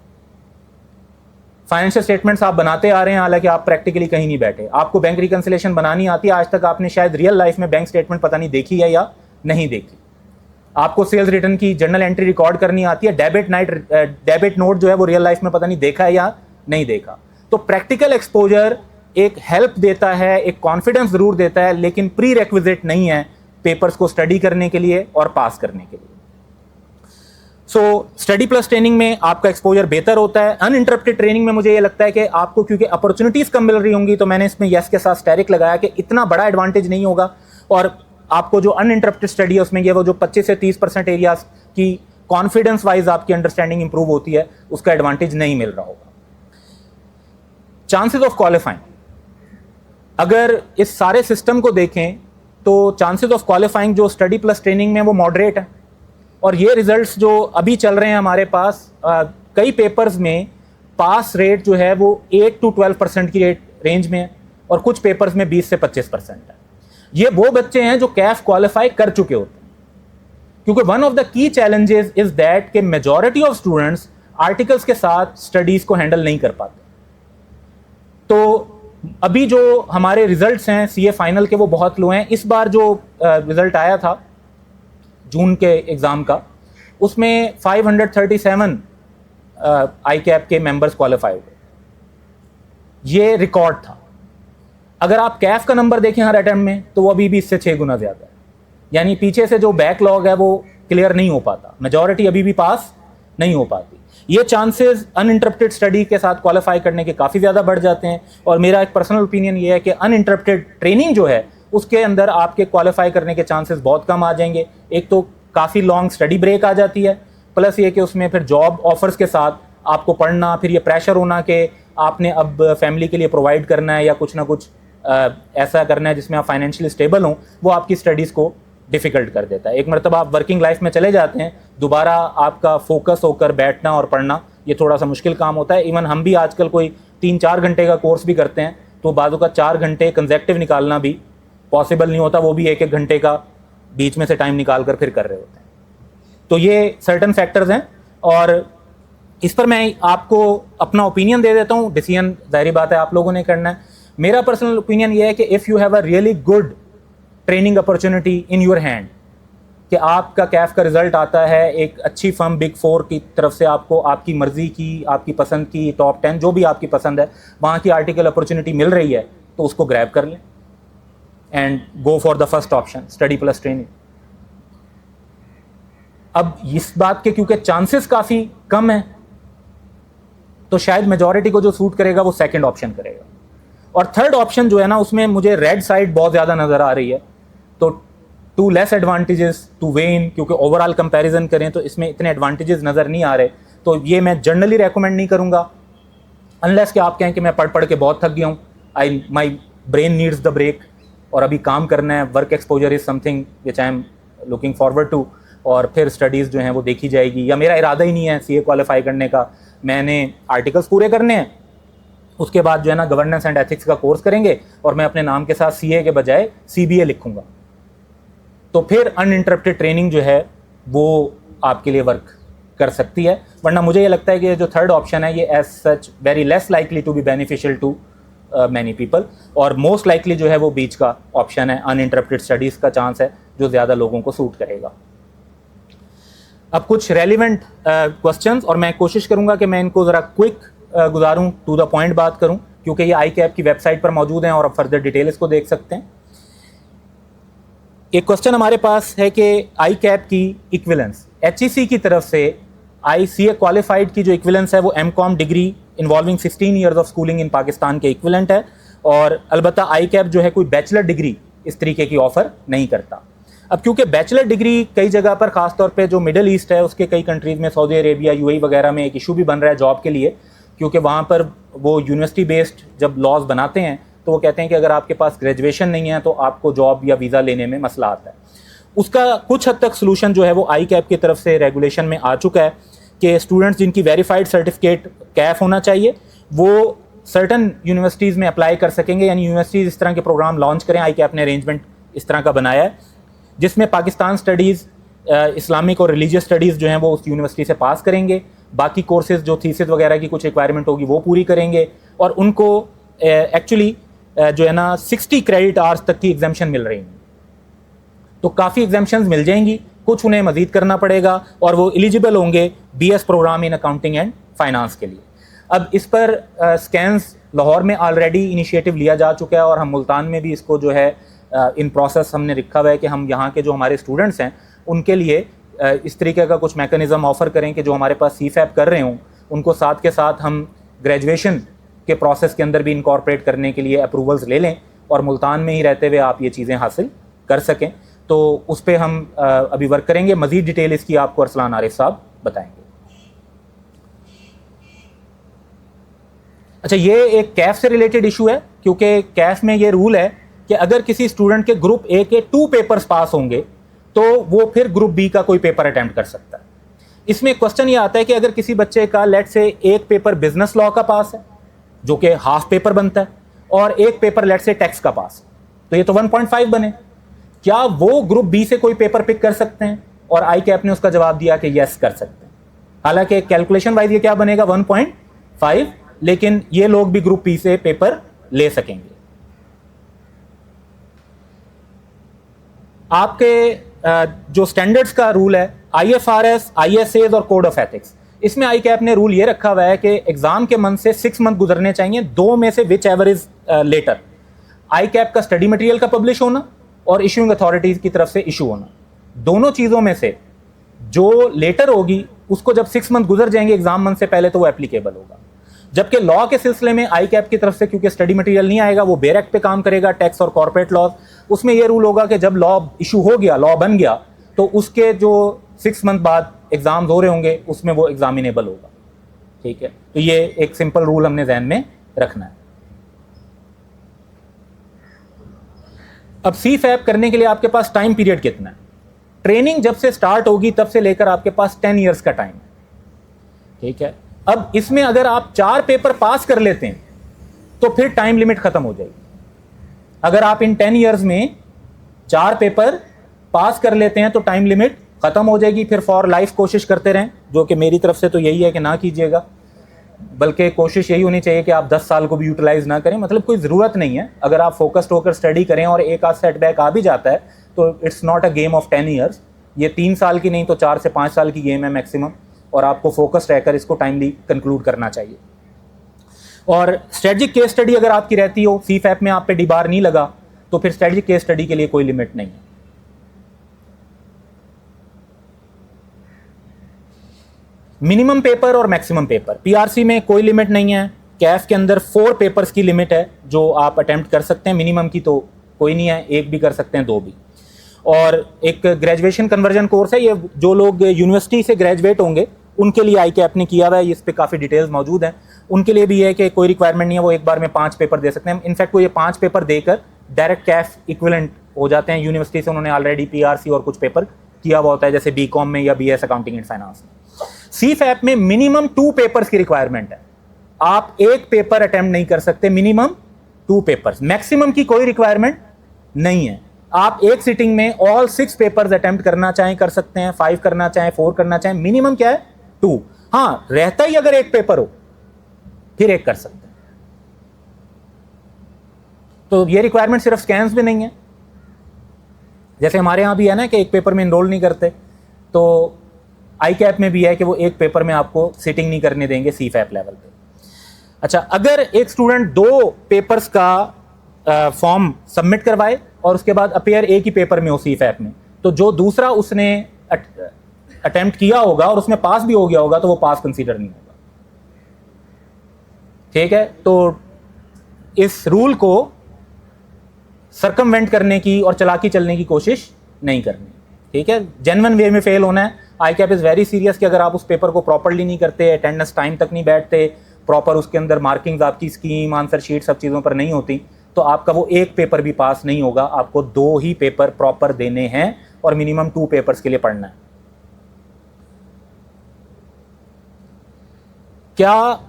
फाइनेंशियल स्टेटमेंट्स आप बनाते आ रहे हैं, हालांकि आप प्रैक्टिकली कहीं नहीं बैठे। आपको बैंक रिकंसिलेशन बनानी आती है, आज तक आपने शायद रियल लाइफ में बैंक स्टेटमेंट पता नहीं देखी है या नहीं देखी। आपको सेल्स रिटर्न की जर्नल एंट्री रिकॉर्ड करनी आती है, डेबिट नोट जो है वो रियल लाइफ में पता नहीं देखा है या नहीं देखा। तो प्रैक्टिकल एक्सपोजर एक हेल्प देता है, एक कॉन्फिडेंस जरूर देता है, लेकिन प्री रेक्विजिट नहीं है पेपर्स को स्टडी करने के लिए और पास करने के लिए। सो स्टडी प्लस ट्रेनिंग में आपका एक्सपोजर बेहतर होता है। अनइंटरप्टेड ट्रेनिंग में मुझे ये लगता है कि आपको क्योंकि अपॉर्चुनिटीज कम मिल रही होंगी, तो मैंने इसमें यस के साथ स्टेरिक लगाया कि इतना बड़ा एडवांटेज नहीं होगा, और आपको जो अनइंटरप्टेड स्टडी है उसमें ये वो जो 25 से 30% एरियाज की कॉन्फिडेंस वाइज आपकी अंडरस्टैंडिंग इंप्रूव होती है, उसका एडवांटेज नहीं मिल रहा होगा। चांसेस ऑफ क्वालिफाइंग, अगर इस सारे सिस्टम को देखें तो चांसेस ऑफ क्वालिफाइंग जो स्टडी प्लस ट्रेनिंग में वो मॉडरेट है, और ये रिजल्ट्स जो अभी चल रहे हैं हमारे पास, कई पेपर्स में पास रेट जो है वो 8 to 12% की रेंज में है, और कुछ पेपर्स में 20 से 25% है। ये वो बच्चे हैं जो कैफ क्वालिफाई कर चुके होते हैं, क्योंकि one of the key challenges is that कि मेजॉरिटी ऑफ स्टूडेंट्स आर्टिकल्स के साथ स्टडीज को हैंडल नहीं कर पाते। तो अभी जो हमारे रिजल्ट्स हैं CA फाइनल के वो बहुत लो हैं। इस बार जो रिजल्ट आया था जून के एग्ज़ाम का, उसमें 537 ICAP के मेंबर्स क्वालिफाई हुए, ये रिकॉर्ड था। अगर आप कैफ का नंबर देखें हर अटेम्प्ट में, तो वो अभी भी इससे 6 गुना ज़्यादा है, यानी पीछे से जो बैकलॉग है वो क्लियर नहीं हो पाता, मेजॉरिटी अभी भी पास नहीं हो पाती। ये चांसेस अनइंटरप्टेड स्टडी के साथ क्वालिफाई करने के काफ़ी ज़्यादा बढ़ जाते हैं, और मेरा एक पर्सनल ओपिनियन ये है कि अनइंटरप्टेड ट्रेनिंग जो है उसके अंदर आपके क्वालिफाई करने के चांसेस बहुत कम आ जाएंगे। एक तो काफ़ी लॉन्ग स्टडी ब्रेक आ जाती है, प्लस ये कि उसमें फिर जॉब ऑफर्स के साथ आपको पढ़ना, फिर ये प्रेशर होना कि आपने अब फैमिली के लिए प्रोवाइड करना है या कुछ ना कुछ ऐसा करना है जिसमें आप फाइनेंशियली स्टेबल हों, वो आपकी स्टडीज़ को डिफ़िकल्ट कर देता है। एक मरतबा आप वर्किंग लाइफ में चले जाते हैं, दोबारा आपका फोकस होकर बैठना और पढ़ना ये थोड़ा सा मुश्किल काम होता है। इवन हम भी आजकल कोई 3-4 घंटे का कोर्स भी करते हैं, तो बाजू का 4 घंटे कंसेक्टिव निकालना भी पॉसिबल नहीं होता, वो भी 1-1 घंटे का बीच में से टाइम निकाल कर फिर कर रहे होते हैं। तो ये सर्टन फैक्टर्स हैं, और इस पर मैं आपको अपना ओपिनियन दे देता हूँ। डिसीजन जाहिर बात है आप लोगों ने करना है। मेरा पर्सनल ओपिनियन ये है कि if you have a really good training opportunity in your hand, कि आपका कैफ का रिजल्ट आता है एक अच्छी फर्म Big 4 की तरफ से, आपको आपकी मर्जी की, आपकी पसंद की टॉप 10 जो भी आपकी पसंद है वहाँ की आर्टिकल अपॉर्चुनिटी मिल रही है, तो उसको ग्रैब कर लें and go for the first option, study plus training. अब इस बात के क्योंकि चांसेस काफ़ी कम है, तो शायद मेजॉरिटी को जो सूट करेगा वो सेकंड ऑप्शन करेगा। और थर्ड ऑप्शन जो है ना, उसमें मुझे रेड साइड बहुत ज़्यादा नज़र आ रही है, तो too less advantages to weigh in, क्योंकि ओवरऑल कंपैरिजन करें तो इसमें इतने एडवांटेजेस नज़र नहीं आ रहे। तो ये मैं जनरली रेकमेंड नहीं करूँगा, अनलेस कि आप कहें कि मैं पढ़ पढ़ के बहुत थक गया हूँ, my brain needs the break, और अभी काम करना है, work exposure is something which I am looking forward to, और फिर स्टडीज़ जो हैं वो देखी जाएगी, या मेरा इरादा ही नहीं है CA क्वालिफाई करने का, मैंने आर्टिकल्स पूरे करने हैं, उसके बाद जो है ना गवर्नेंस एंड एथिक्स का कोर्स करेंगे और मैं अपने नाम के साथ CA के बजाय CBA लिखूंगा, तो फिर अनइंटरप्टेड ट्रेनिंग जो है वो आपके लिए वर्क कर सकती है। वरना मुझे ये लगता है कि जो थर्ड ऑप्शन है ये as such very less likely to be beneficial to many people, और मोस्ट लाइकली जो है वो बीच का ऑप्शन है, अनइंटरप्टेड स्टडीज़ का चांस है, जो ज़्यादा लोगों को सूट करेगा। अब कुछ रेलिवेंट क्वेश्चंस, और मैं कोशिश करूंगा कि मैं इनको ज़रा क्विक गुजारूं, टू द पॉइंट बात करूं, क्योंकि ये ICAP की वेबसाइट पर मौजूद हैं और आप फर्दर डिटेल इसको देख सकते हैं। एक क्वेश्चन हमारे पास है कि ICAP की इक्विलेंस, HEC की तरफ से CA क्वालिफाइड की जो इक्विलेंस है वो MCOM degree involving 16 years of schooling in Pakistan के इक्विलेंट है, और अलबत्ता ICAP जो है कोई बैचलर डिग्री इस तरीके की ऑफ़र नहीं करता। अब क्योंकि बैचलर डिग्री कई जगह पर, ख़ासतौर पे जो मिडल ईस्ट है उसके कई कंट्रीज़ में, सऊदी अरेबिया, UAE वगैरह में एक इशू भी बन रहा है जॉब के लिए, क्योंकि वहाँ पर वो यूनिवर्सिटी बेस्ड जब लॉज बनाते हैं तो वो कहते हैं कि अगर आपके पास ग्रेजुएशन नहीं है तो आपको जॉब या वीज़ा लेने में मसला आता है। उसका कुछ हद तक सोल्यूशन जो है वो ICAP की तरफ से रेगुलेशन में आ चुका है कि स्टूडेंट्स जिनकी वेरीफाइड सर्टिफिकेट CAF होना चाहिए वो सर्टन यूनिवर्सिटीज़ में अप्लाई कर सकेंगे, यानी यूनिवर्सिटीज़ इस तरह के प्रोग्राम लॉन्च करें। ICAP ने अरेंजमेंट इस तरह का बनाया है जिसमें पाकिस्तान स्टडीज़, इस्लामिक और रिलीजियस स्टडीज़ जो हैं वो उस यूनिवर्सिटी से पास करेंगे, बाकी कोर्सेज़ जो थीसिस वगैरह की कुछ रिक्वायरमेंट होगी वो पूरी करेंगे, और उनको एक्चुअली जो है ना 60 क्रेडिट आवर्स तक की एग्जाम्शन मिल रही हैं। तो काफ़ी एग्जाम्शंस मिल जाएंगी, कुछ उन्हें मज़ीद करना पड़ेगा और वो एलिजिबल होंगे BS program in accounting and finance के लिए। अब इस पर स्कैन्स लाहौर में ऑलरेडी इनिशिएटिव लिया जा चुका है, और हम मुल्तान में भी इसको जो है इन प्रोसेस हमने रखा हुआ है कि हम यहाँ के जो हमारे स्टूडेंट्स हैं उनके लिए इस तरीके का कुछ मैकेनिज़्म ऑफ़र करें कि जो हमारे पास CFAP कर रहे हों उनको साथ के साथ हम ग्रेजुएशन के प्रोसेस के अंदर भी इनकॉर्पोरेट करने के लिए अप्रूवल्स ले लें, और मुल्तान में ही रहते हुए आप ये चीज़ें हासिल कर सकें। तो उस पर हम अभी वर्क करेंगे। मज़ीद डिटेल इसकी आपको अरसलान आरिफ साहब बताएंगे। अच्छा, ये एक CAF से रिलेटेड इशू है, क्योंकि CAF में ये रूल है कि अगर किसी स्टूडेंट के ग्रुप A के 2 पेपर्स पास होंगे तो वो फिर ग्रुप B का कोई पेपर अटेम्प्ट कर सकता है। इसमें क्वेश्चन ये आता है कि अगर किसी बच्चे का लेट से एक पेपर बिजनेस लॉ का पास है जो कि हाफ पेपर बनता है, और एक पेपर लेट से टैक्स का पास, तो ये तो 1.5 बने, क्या वो ग्रुप B से कोई पेपर पिक कर सकते हैं? और ICAP ने उसका जवाब दिया कि यस कर सकते हैं। हालांकि कैलकुलेशन वाइज ये क्या बनेगा 1.5, लेकिन ये लोग भी ग्रुप B से पेपर ले सकेंगे। आपके जो स्टैंडर्ड्स का रूल है IFRS, ISAs और कोड ऑफ एथिक्स, इसमें ICAP ने रूल ये रखा हुआ है कि एग्जाम के मंथ से 6 मंथ गुजरने चाहिए, 2 में से whichever is later. ICAP का स्टडी मटेरियल का पब्लिश होना और इशूइंग अथॉरिटीज की तरफ से इशू होना, दोनों चीज़ों में से जो लेटर होगी उसको जब 6 मंथ गुजर जाएंगे एग्जाम मंथ से पहले तो वो एप्लीकेबल होगा। जबकि लॉ के सिलसिले में ICAP की तरफ से क्योंकि स्टडी मटेरियल नहीं आएगा, वो बेयर एक्ट पे काम करेगा, टैक्स और कॉर्पोरेट लॉज, उसमें ये रूल होगा कि जब लॉ इशू हो गया, लॉ बन गया, तो उसके जो 6 मंथ बाद एग्जाम्स हो रहे होंगे उसमें वो एग्जामिनेबल होगा। ठीक है, तो ये एक सिंपल रूल हमने ध्यान में रखना है। अब CFAP करने के लिए आपके पास टाइम पीरियड कितना है? ट्रेनिंग जब से स्टार्ट होगी तब से लेकर आपके पास 10 ईयर्स का टाइम है। ठीक है, अब इसमें अगर आप 4 पेपर पास कर लेते हैं तो फिर टाइम लिमिट खत्म हो जाएगी। अगर आप इन 10 ईयर्स में 4 पेपर पास कर लेते हैं तो टाइम लिमिट खत्म हो जाएगी। फिर फॉर लाइफ कोशिश करते रहें, जो कि मेरी तरफ से तो यही है कि ना कीजिएगा, बल्कि कोशिश यही होनी चाहिए कि आप 10 साल को भी यूटिलाइज ना करें। मतलब कोई ज़रूरत नहीं है, अगर आप फोकस्ड होकर स्टडी करें और एक आध सेटबैक आ भी जाता है तो it's not a game of 10 years. ये 3 साल की नहीं तो 4 से 5 साल की गेम है मैक्सिमम, और आपको फोकस्ड रहकर इसको टाइमली कंक्लूड करना चाहिए। और स्ट्रेटजिक केस स्टडी अगर आपकी रहती हो, CFAP में आप पे डिबार नहीं लगा, तो फिर स्ट्रेटजिक केस स्टडी के लिए कोई लिमिट नहीं है। मिनिमम पेपर और मैक्सिमम पेपर, PRC में कोई लिमिट नहीं है। CAF के अंदर 4 पेपर्स की लिमिट है जो आप अटेम्प्ट कर सकते हैं, मिनिमम की तो कोई नहीं है, 1 भी कर सकते हैं, 2 भी। और एक ग्रेजुएशन कन्वर्जन कोर्स है, ये जो लोग यूनिवर्सिटी से ग्रेजुएट होंगे उनके लिए आई कैप ने किया हुआ है, इस पर काफ़ी डिटेल्स मौजूद हैं। उनके लिए भी है कि कोई रिक्वायरमेंट नहीं है, वो एक बार में 5 पेपर दे सकते हैं। इनफैक्ट वो ये 5 पेपर देकर डायरेक्ट कैफ इक्विवेलेंट हो जाते हैं। यूनिवर्सिटी से उन्होंने ऑलरेडी पीआरसी और कुछ पेपर किया हुआ होता है, जैसे बीकॉम में या बीएस अकाउंटिंग एंड फाइनेंस में। सीफैप में मिनिमम 2 पेपर्स की रिक्वायरमेंट है, आप एक पेपर अटेम्प्ट नहीं कर सकते, मिनिमम 2 पेपर्स, मैक्सिमम की कोई रिक्वायरमेंट नहीं है। आप एक सिटिंग में ऑल 6 पेपर्स अटेम्प्ट करना चाहें कर सकते हैं, 5 करना चाहें 4 करना चाहें, मिनिमम क्या है 2। हाँ, रहता ही अगर एक पेपर हो फिर एक कर सकते हैं। तो ये रिक्वायरमेंट सिर्फ स्कैन्स में नहीं है, जैसे हमारे यहां भी है ना कि एक पेपर में इनरोल नहीं करते, तो आई कैप में भी है कि वो एक पेपर में आपको सिटिंग नहीं करने देंगे सीफैप लेवल पे। अच्छा, अगर एक स्टूडेंट 2 पेपर्स का फॉर्म सबमिट करवाए और उसके बाद अपेयर एक ही पेपर में हो सीफैप में, तो जो दूसरा उसने अटेम्प्ट किया होगा और उसमें पास भी हो गया होगा तो वो पास कंसीडर नहीं होगा। ठीक है, तो इस रूल को सरकमवेंट करने की और चालाकी चलने की कोशिश नहीं करनी। ठीक है, जेन्युइन वे में फेल होना है। आई कैप इज़ वेरी सीरियस कि अगर आप उस पेपर को प्रॉपरली नहीं करते, अटेंडेंस टाइम तक नहीं बैठते, प्रॉपर उसके अंदर मार्किंग्स आपकी स्कीम आंसर शीट सब चीज़ों पर नहीं होती, तो आपका वो एक पेपर भी पास नहीं होगा। आपको 2 ही पेपर प्रॉपर देने हैं और मिनिमम 2 पेपर्स के लिए पढ़ना है। क्या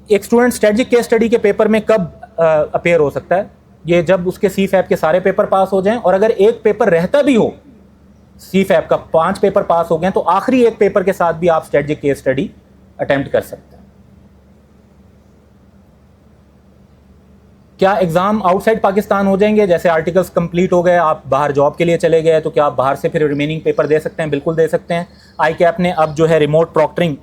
एक स्टूडेंट स्ट्रेटजिक केस स्टडी के पेपर में कब अपेयर हो सकता है? ये जब उसके सीफैप के सारे पेपर पास हो जाएं, और अगर एक पेपर रहता भी हो, सीफैप का 5 पेपर पास हो गए, तो आखिरी एक पेपर के साथ भी आप स्ट्रेटजिक केस स्टडी अटेम्प्ट कर सकते हैं। क्या एग्जाम आउटसाइड पाकिस्तान हो जाएंगे? जैसे आर्टिकल्स कंप्लीट हो गए, आप बाहर जॉब के लिए चले गए, तो क्या आप बाहर से फिर रिमेनिंग पेपर दे सकते हैं? बिल्कुल दे सकते हैं। आई कैप ने अब जो है रिमोट प्रॉक्टरिंग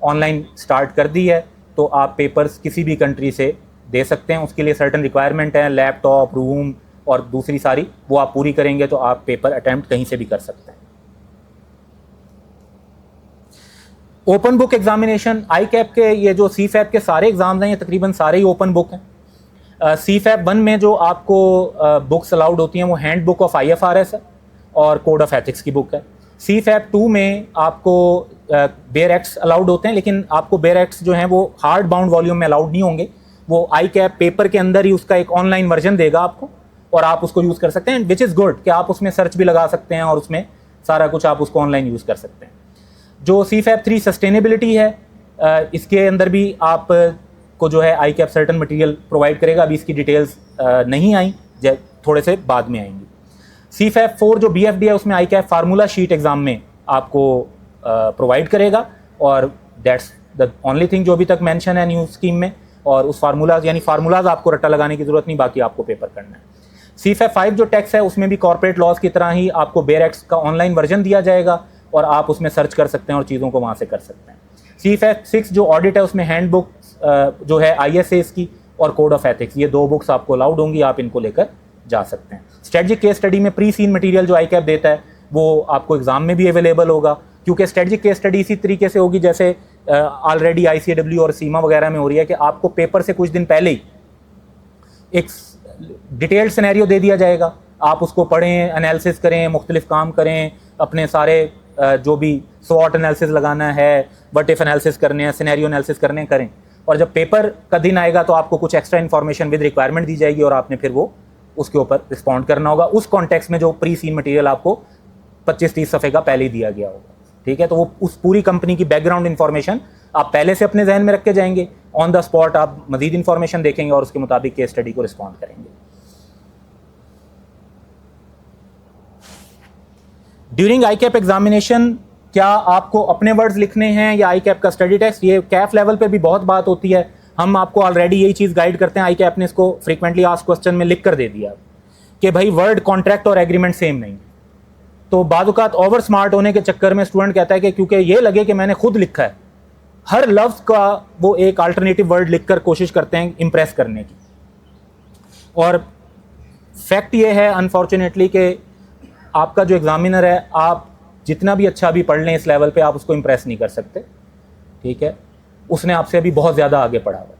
ऑनलाइन स्टार्ट कर दी है, तो आप पेपर्स किसी भी कंट्री से दे सकते हैं। उसके लिए सर्टन रिक्वायरमेंट है, लैपटॉप, रूम और दूसरी सारी, वो आप पूरी करेंगे तो आप पेपर अटेम्प्ट कहीं से भी कर सकते हैं। ओपन बुक एग्जामिनेशन, आई कैप के ये जो सीफैप के सारे एग्जाम्स हैं, ये तकरीबन सारे ही ओपन बुक हैं। सीफैप 1 में जो आपको बुक्स अलाउड होती हैं वो हैंड बुक ऑफ IFRS है और कोड ऑफ एथिक्स की बुक है। सीफैप 2 में आपको बेयर एक्ट्स अलाउड होते हैं, लेकिन आपको बेयर एक्ट्स जो हैं वो हार्ड बाउंड वॉल्यूम में अलाउड नहीं होंगे। वो आई कैप पेपर के अंदर ही उसका एक ऑनलाइन वर्जन देगा आपको और आप उसको यूज़ कर सकते हैं, विच इज़ गुड कि आप उसमें सर्च भी लगा सकते हैं और उसमें सारा कुछ आप उसको ऑनलाइन यूज़ कर सकते हैं। जो सीफैप 3 सस्टेनेबिलिटी है, इसके अंदर भी आप को जो है आई कैप सर्टन मटेरियल प्रोवाइड करेगा। अभी इसकी डिटेल्स नहीं आई, थोड़े से बाद में आएंगी। सीफैप 4 जो BFD है, उसमें आई कैप फार्मूला शीट एग्ज़ाम में आपको प्रोवाइड करेगा, और दैट्स द ओनली थिंग जो अभी तक मेंशन है न्यू स्कीम में। और उस फार्मूलाज यानी फार्मूलाज आपको रट्टा लगाने की ज़रूरत नहीं, बाकी आपको पेपर करना है। सीफैप 5 जो टैक्स है, उसमें भी कॉर्पोरेट लॉज की तरह ही आपको बेयर एक्ट्स का ऑनलाइन वर्जन दिया जाएगा और आप उसमें सर्च कर सकते हैं और चीज़ों को वहाँ से कर सकते हैं। सीफैप 6 जो ऑडिट है, उसमें हैंड बुक जो है ISAs की और कोड ऑफ एथिक्स, ये 2 बुक्स आपको अलाउड होंगी, आप इनको लेकर जा सकते हैं। स्ट्रेटजिक केस स्टडी में प्री सीन मटेरियल जो आई कैप देता है वो आपको एग्जाम में भी अवेलेबल होगा, क्योंकि स्ट्रेटजिक केस स्टडी इसी तरीके से होगी जैसे ऑलरेडी ICAW और सीमा वगैरह में हो रही है कि आपको पेपर से कुछ दिन पहले ही एक डिटेल्ड सिनेरियो दे दिया जाएगा, आप उसको पढ़ें, एनालिसिस करें, मुख्तलिफ काम करें, अपने सारे जो भी स्वॉट एनालिसिस लगाना है, व्हाट इफ एनालिसिस करने हैं, सिनेरियो एनालिसिस करने करें, और जब पेपर का दिन आएगा तो आपको कुछ एक्स्ट्रा इन्फॉर्मेशन विद रिक्वायरमेंट दी जाएगी और आपने फिर वो उसके ऊपर रिस्पॉन्ड करना होगा उस कॉन्टेक्स्ट में जो प्री सीन मटेरियल आपको 25-30 सफ़े का पहले ही दिया गया होगा। ठीक है, तो वो उस पूरी कंपनी की बैकग्राउंड इन्फॉर्मेशन आप पहले से अपने जहन में रख के जाएंगे, ऑन द स्पॉट आप मजीद इन्फॉर्मेशन देखेंगे और उसके मुताबिक केस स्टडी को रिस्पॉन्ड करेंगे। ड्यूरिंग आई कैप एग्जामिनेशन क्या आपको अपने वर्ड्स लिखने हैं या आई कैप का स्टडी टेक्स्ट? ये कैफ लेवल पे भी बहुत बात होती है, हम आपको ऑलरेडी यही चीज़ गाइड करते हैं। आई कैप ने इसको फ्रीक्वेंटली आस्क्ड क्वेश्चन में लिख कर दे दिया कि भाई वर्ड, कॉन्ट्रैक्ट और एग्रीमेंट सेम नहीं। तो बाज़-औक़ात ओवर स्मार्ट होने के चक्कर में स्टूडेंट कहता है कि क्योंकि ये लगे कि मैंने खुद लिखा है, हर लफ्ज़ का वो एक अल्टरनेटिव वर्ड लिखकर कोशिश करते हैं इम्प्रेस करने की। और फैक्ट ये है अनफॉर्चुनेटली कि आपका जो एग्ज़ामिनर है, आप जितना भी अच्छा भी पढ़ लें इस लेवल पे, आप उसको इम्प्रेस नहीं कर सकते। ठीक है, उसने आपसे अभी बहुत ज़्यादा आगे पढ़ा हुआ।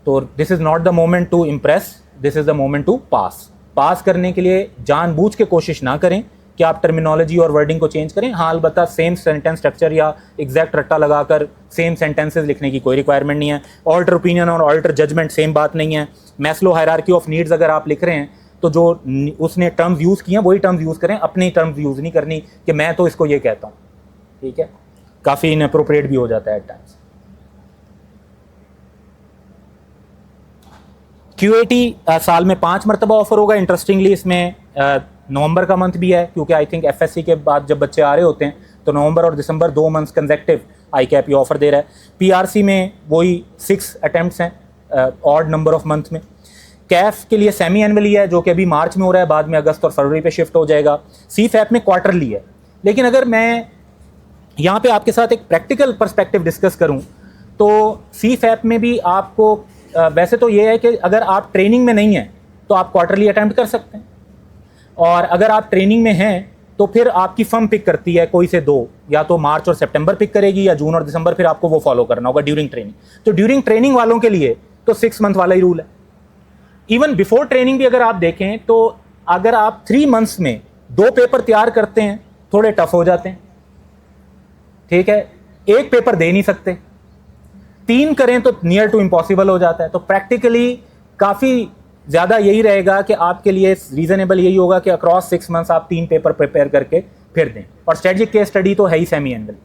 तो this is not the moment to impress, this is the moment to pass. Pass करने के लिए जानबूझ के कोशिश ना करें, कि आप टर्मिनोलॉजी और वर्डिंग को चेंज करें। हाँ, अलबत्ता सेम सेंटेंस स्ट्रक्चर या एग्जैक्ट रट्टा लगाकर सेम सेंटेंसेस लिखने की कोई रिक्वायरमेंट नहीं है। ऑल्टर ओपिनियन और ऑल्टर जजमेंट सेम बात नहीं है। मैस्लो हायरार्की ऑफ नीड्स अगर आप लिख रहे हैं तो जो उसने टर्म्स यूज़ किए हैं वही टर्म्स यूज़ करें, अपनी टर्म्स यूज़ नहीं करनी कि मैं तो इसको ये कहता हूँ, ठीक है। काफ़ी इनअप्रोप्रिएट भी हो जाता है एट टाइम्स। QAT साल में 5 मरतबा ऑफर होगा। इंटरेस्टिंगली इसमें नवंबर का मंथ भी है, क्योंकि आई थिंक FSC के बाद जब बच्चे आ रहे होते हैं तो नवंबर और दिसंबर 2 मंथ्स कंसेक्टिव ICAP ये ऑफर दे रहा है। PRC में वही 6 अटैम्प्ट्स हैं ऑड नंबर ऑफ मंथ में। कैफ के लिए सेमी एनुअली है, जो कि अभी मार्च में हो रहा है, बाद में अगस्त और फरवरी पे शिफ्ट हो जाएगा। CFAP में क्वार्टरली है। लेकिन अगर मैं यहाँ पे आपके साथ एक प्रैक्टिकल पर्सपेक्टिव डिस्कस करूँ तो CFAP में भी आपको वैसे तो ये है कि अगर आप ट्रेनिंग में नहीं हैं तो आप क्वार्टरली अटैम्प्ट कर सकते हैं, और अगर आप ट्रेनिंग में हैं तो फिर आपकी फर्म पिक करती है कोई से 2, या तो मार्च और सितंबर पिक करेगी या जून और दिसंबर, फिर आपको वो फॉलो करना होगा ड्यूरिंग ट्रेनिंग। तो ड्यूरिंग ट्रेनिंग वालों के लिए तो 6 मंथ वाला ही रूल है। इवन बिफोर ट्रेनिंग भी अगर आप देखें तो अगर आप 3 मंथ्स में 2 पेपर तैयार करते हैं थोड़े टफ हो जाते हैं, ठीक है। 1 पेपर दे नहीं सकते, 3 करें तो नियर टू इम्पॉसिबल हो जाता है। तो प्रैक्टिकली काफ़ी ज़्यादा यही रहेगा कि आपके लिए रीज़नेबल यही होगा कि अक्रॉस 6 मंथ्स आप 3 पेपर प्रिपेयर करके फिर दें। और स्ट्रेटजिक केस स्टडी तो है ही सेमी एनुअल,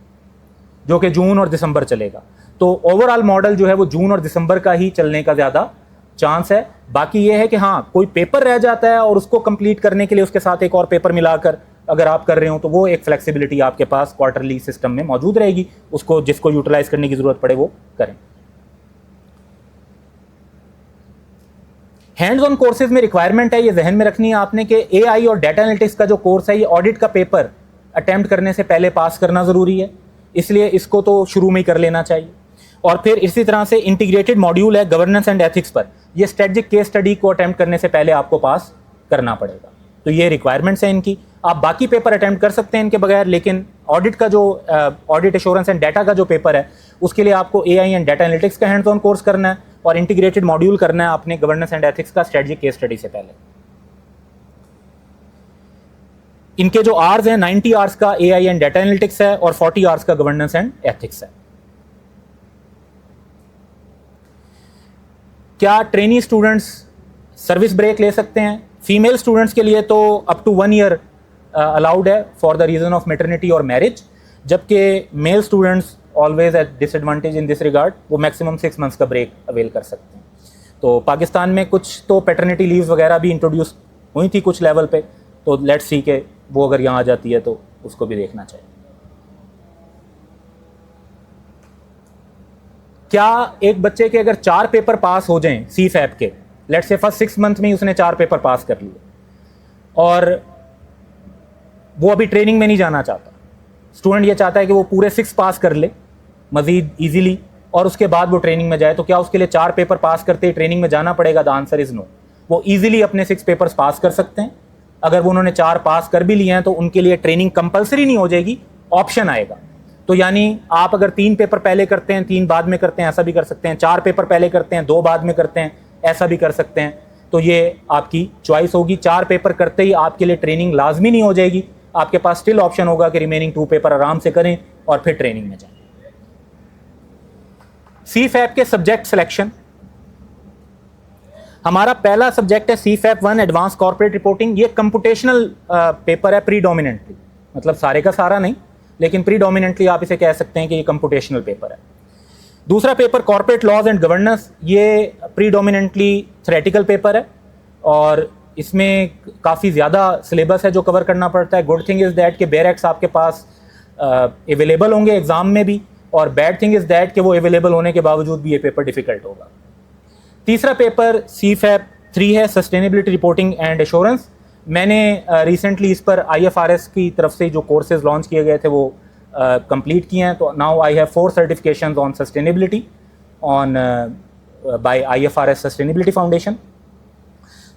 जो कि जून और दिसंबर चलेगा। तो ओवरऑल मॉडल जो है वो जून और दिसंबर का ही चलने का ज़्यादा चांस है। बाकी ये है कि हाँ, कोई पेपर रह जाता है और उसको कंप्लीट करने के लिए उसके साथ एक और पेपर मिलाकर अगर आप कर रहे हो तो वो एक फ्लेक्सिबिलिटी आपके पास क्वार्टरली सिस्टम में मौजूद रहेगी। उसको जिसको यूटिलाइज करने की ज़रूरत पड़े वो करें। हैंड्स ऑन कोर्सेज में रिक्वायरमेंट है, ये जहन में रखनी है आपने कि AI और डाटा एनालिटिक्स का जो कोर्स है ये ऑडिट का पेपर अटेम्प्ट करने से पहले पास करना ज़रूरी है, इसलिए इसको तो शुरू में ही कर लेना चाहिए। और फिर इसी तरह से इंटीग्रेटेड मॉड्यूल है गवर्नेंस एंड एथिक्स पर, ये स्ट्रेटजिक केस स्टडी को अटेम्प्ट करने से पहले आपको पास करना पड़ेगा। तो ये रिक्वायरमेंट्स हैं इनकी। आप बाकी पेपर अटेम्प्ट कर सकते हैं इनके बगैर, लेकिन ऑडिट का जो ऑडिट एश्योरेंस एंड डाटा का जो पेपर है उसके लिए आपको AI एंड डाटा एनालिटिक्स का हैंड्स ऑन कोर्स करना है और इंटीग्रेटेड मॉड्यूल करना है आपने गवर्नेंस एंड एथिक्स का स्ट्रेटजिक केस स्टडी से पहले। इनके जो आवर्स हैं 90 आवर्स का AI एंड डाटा एनालिटिक्स है और 40 आवर्स का गवर्नेंस एंड एथिक्स है। क्या ट्रेनी स्टूडेंट्स सर्विस ब्रेक ले सकते हैं? फीमेल स्टूडेंट्स के लिए तो अप टू 1 ईयर अलाउड है for the reason of maternity और मैरिज, जबकि male students always at disadvantage in this regard, वो मैक्सिमम 6 मंथ्स का ब्रेक अवेल कर सकते हैं। तो पाकिस्तान में कुछ तो पैटर्निटी लीव्स वगैरह भी इंट्रोड्यूस हुई थी कुछ लेवल पे, तो लेट्स सी के वो अगर यहाँ आ जाती है तो उसको भी देखना चाहिए। क्या एक बच्चे के अगर 4 पेपर पास हो जाएं CFAP के, लेट्स से फर्स्ट 6 मंथ में ही उसने 4 पेपर पास कर लिए और वो अभी ट्रेनिंग में नहीं जाना चाहता, स्टूडेंट ये चाहता है कि वो पूरे 6 पास कर ले मजीद इजीली और उसके बाद वो ट्रेनिंग में जाए, तो क्या उसके लिए 4 पेपर पास करते ही ट्रेनिंग में जाना पड़ेगा? The answer is no. वो इजीली अपने 6 पेपर्स पास कर सकते हैं। अगर वो उन्होंने 4 पास कर भी लिए हैं तो उनके लिए ट्रेनिंग कंपलसरी नहीं हो जाएगी, ऑप्शन आएगा। तो यानी आप अगर 3 पेपर पहले करते हैं 3 बाद में करते हैं, ऐसा भी कर सकते हैं। 4 पेपर पहले करते हैं 2 बाद में करते हैं, ऐसा भी कर सकते हैं। तो ये आपकी चॉइस होगी। 4 पेपर करते ही आपके लिए ट्रेनिंग लाजमी नहीं हो जाएगी, आपके पास स्टिल ऑप्शन होगा कि रिमेनिंग 2 पेपर आराम से करें और फिर ट्रेनिंग में जाएं। CFAP के सब्जेक्ट सिलेक्शन, हमारा पहला सब्जेक्ट है CFAP 1 एडवांस कॉर्पोरेट रिपोर्टिंग। ये कंप्यूटेशनल पेपर है प्रीडोमिनेंटली, मतलब सारे का सारा नहीं, लेकिन प्रीडोमिनेंटली आप इसे कह सकते हैं कि ये कंप्यूटेशनल पेपर है। दूसरा paper corporate laws and governance, ये प्रीडोमिनेंटली थ्योरेटिकल पेपर है और इसमें काफ़ी ज़्यादा सिलेबस है जो कवर करना पड़ता है। गुड थिंग इज़ दैट कि बेयर एक्ट्स आपके पास अवेलेबल होंगे एग्ज़ाम में भी, और बैड थिंग इज़ दैट कि वो अवेलेबल होने के बावजूद भी ये पेपर डिफ़िकल्ट होगा। तीसरा पेपर CFAP 3 है, सस्टेनेबिलिटी रिपोर्टिंग एंड एश्योरेंस। मैंने रिसेंटली इस पर IFRS की तरफ से जो कोर्सेज लॉन्च किए गए थे वो कंप्लीट किए हैं। तो now I have 4 certifications on sustainability on by IFRS sustainability foundation.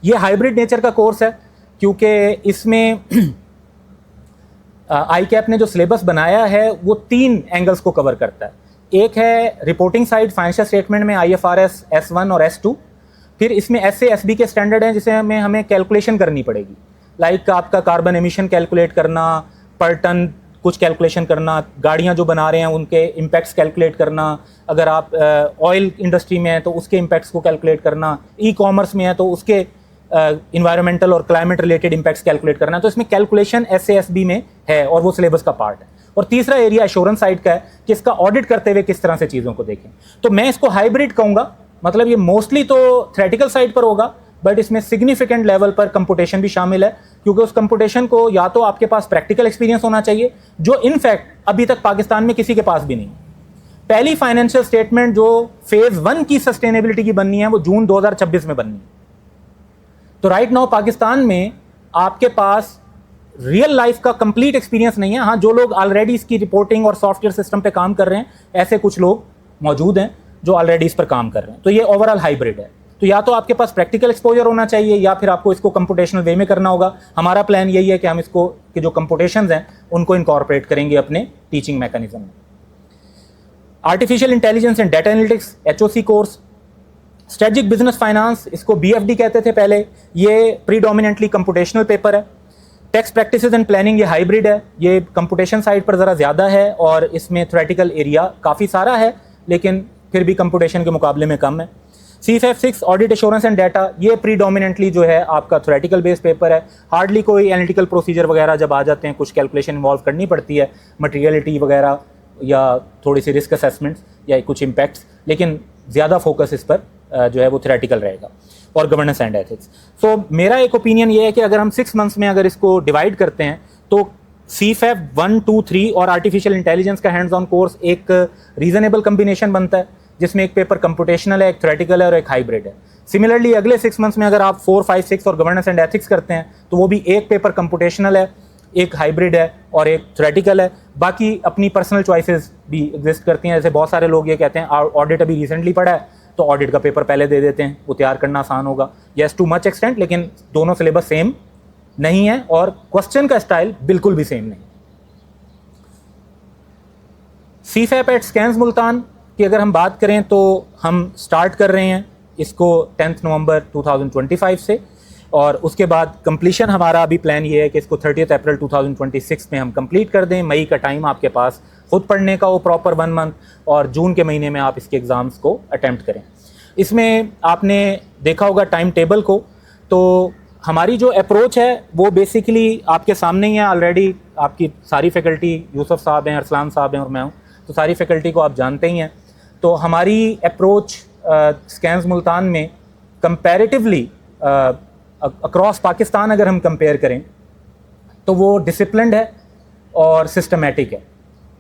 ये हाइब्रिड नेचर का कोर्स है क्योंकि इसमें ICAP ने जो सिलेबस बनाया है वो 3 एंगल्स को कवर करता है। एक है रिपोर्टिंग साइड, फाइनेंशियल स्टेटमेंट में IFRS S1 और S2। फिर इसमें SA SB के स्टैंडर्ड हैं जिसे हमें कैलकुलेशन करनी पड़ेगी, लाइक आपका कार्बन एमिशन कैलकुलेट करना, पर टन कुछ कैलकुलेशन करना, गाड़ियाँ जो बना रहे हैं उनके इम्पैक्ट्स कैलकुलेट करना, अगर आप ऑयल इंडस्ट्री में हैं तो उसके इम्पैक्ट्स को कैलकुलेट करना, ई कॉमर्स में है तो उसके इन्वायरमेंटल और क्लाइमेट रिलेटेड इम्पैक्ट्स कैलकुलेट करना। तो इसमें कैलकुलेशन SASB में है और वो सिलेबस का पार्ट है। और तीसरा एरिया एश्योरेंस साइड का है कि इसका ऑडिट करते हुए किस तरह से चीज़ों को देखें। तो मैं इसको हाइब्रिड कहूँगा, मतलब ये मोस्टली तो थ्योरेटिकल साइड पर होगा, बट इसमें सिग्निफिकेंट लेवल पर कंप्यूटेशन भी शामिल है, क्योंकि उस कंप्यूटेशन को या तो आपके पास प्रैक्टिकल एक्सपीरियंस होना चाहिए, जो इनफैक्ट अभी तक पाकिस्तान में किसी के पास भी नहीं। पहली फाइनेंशियल स्टेटमेंट जो फेज 1 की सस्टेनेबिलिटी की बननी है वो जून 2026 में बननी है। तो राइट नाउ पाकिस्तान में आपके पास रियल लाइफ का कंप्लीट एक्सपीरियंस नहीं है। हाँ, जो लोग ऑलरेडी इसकी रिपोर्टिंग और सॉफ्टवेयर सिस्टम पे काम कर रहे हैं, ऐसे कुछ लोग मौजूद हैं जो ऑलरेडी इस पर काम कर रहे हैं। तो ये ओवरऑल हाइब्रिड है। तो या तो आपके पास प्रैक्टिकल एक्सपोजर होना चाहिए या फिर आपको इसको कंप्यूटेशनल वे में करना होगा। हमारा प्लान यही है कि हम इसको कि जो कंप्यूटेशंस हैं उनको इनकॉर्पोरेट करेंगे अपने टीचिंग मैकेनिज्म में। Artificial intelligence and data analytics HOC course, strategic business finance, इसको BFD कहते थे पहले, ये प्रीडोमिनेंटली कंप्यूटेशनल पेपर है। टैक्स प्रैक्टिसेस एंड प्लानिंग, ये हाइब्रिड है, ये कंप्यूटेशन साइड पर ज़रा ज़्यादा है और इसमें थ्योरेटिकल एरिया काफ़ी सारा है, लेकिन फिर भी कंप्यूटेशन के मुकाबले में कम है। CFF6 audit assurance and data, ये प्रीडोमिनेंटली जो है आपका थ्योरेटिकल बेस्ड पेपर है। हार्डली कोई एनालिटिकल प्रोसीजर वगैरह जब आ जाते हैं, कुछ कैलकुलेशन इन्वॉल्व करनी पड़ती है, मटेरियलिटी वगैरह या थोड़ी सी रिस्क असेसमेंट्स या कुछ इम्पैक्ट्स, लेकिन ज़्यादा फोकस इस पर जो है वो थ्योरेटिकल रहेगा। और गवर्नेंस एंड एथिक्स। सो मेरा एक ओपिनियन ये है कि अगर हम 6 मंथ्स में अगर इसको डिवाइड करते हैं तो CFF 1, 2, 3 और आर्टिफिशियल इंटेलिजेंस का हैंड्स ऑन कोर्स एक रीजनेबल कम्बिनेशन बनता है, जिसमें एक पेपर कंप्यूटेशनल है, एक थ्योरेटिकल है और एक हाइब्रिड है। सिमिलरली अगले 6 मंथ्स में अगर आप 4, 5, 6 और गवर्नेंस एंड एथिक्स करते हैं तो वो भी एक पेपर कंप्यूटेशनल है, एक हाइब्रिड है और एक थ्योरेटिकल है। बाकी अपनी पर्सनल चॉइसेस भी एग्जिस्ट करती हैं। जैसे बहुत सारे लोग ये कहते हैं ऑडिट अभी रिसेंटली पढ़ा है तो ऑडिट का पेपर पहले दे देते हैं, वो तैयार करना आसान होगा। यस, टू मच एक्सटेंट, लेकिन दोनों सिलेबस सेम नहीं है और क्वेश्चन का स्टाइल बिल्कुल भी सेम नहीं। CFAP एट स्कैंस मुल्तान की अगर हम बात करें तो हम स्टार्ट कर रहे हैं इसको 10 नवंबर 2025 से, और उसके बाद कंप्लीशन हमारा अभी प्लान ये है कि इसको 30 अप्रैल 2026 में हम कंप्लीट कर दें। मई का टाइम आपके पास खुद पढ़ने का वो प्रॉपर 1 मंथ, और जून के महीने में आप इसके एग्ज़ाम्स को अटेम्प्ट करें। इसमें आपने देखा होगा टाइम टेबल को, तो हमारी जो अप्रोच है वो बेसिकली आपके सामने ही है ऑलरेडी। आपकी सारी फैकल्टी, यूसुफ साहब हैं, अरसलान साहब हैं और मैं हूँ, तो सारी फैकल्टी को आप जानते ही हैं। तो हमारी अप्रोच स्कैंस मुल्तान में कंपैरेटिवली अक्रॉस पाकिस्तान अगर हम कंपेयर करें तो वो डिसिप्लिन्ड है और सिस्टमेटिक है,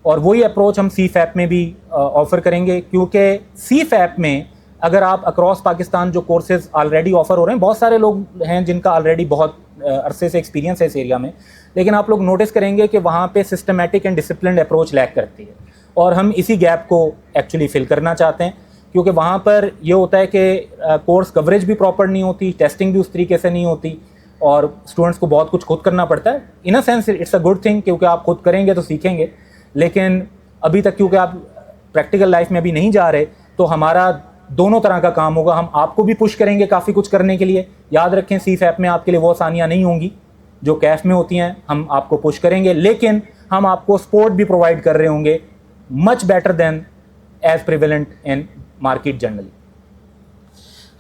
और वही अप्रोच हम CFAP में भी ऑफ़र करेंगे। क्योंकि CFAP में अगर आप अक्रॉस पाकिस्तान जो कोर्सेज ऑलरेडी ऑफ़र हो रहे हैं, बहुत सारे लोग हैं जिनका ऑलरेडी बहुत अरसे से एक्सपीरियंस है इस एरिया में, लेकिन आप लोग नोटिस करेंगे कि वहाँ पे systematic and disciplined approach lack करती है, और हम इसी गैप को एक्चुअली फिल करना चाहते हैं। क्योंकि वहाँ पर ये होता है कि कोर्स कवरेज भी प्रॉपर नहीं होती, टेस्टिंग भी उस तरीके से नहीं होती, और स्टूडेंट्स को बहुत कुछ खुद करना पड़ता है। In a sense it's a good thing, क्योंकि आप खुद करेंगे तो सीखेंगे। लेकिन अभी तक क्योंकि आप प्रैक्टिकल लाइफ में अभी नहीं जा रहे, तो हमारा दोनों तरह का काम होगा। हम आपको भी पुश करेंगे काफ़ी कुछ करने के लिए। याद रखें, CFAP में आपके लिए वो आसानियाँ नहीं होंगी जो कैफ में होती हैं। हम आपको पुश करेंगे, लेकिन हम आपको सपोर्ट भी प्रोवाइड कर रहे होंगे much better than as prevalent in market generally.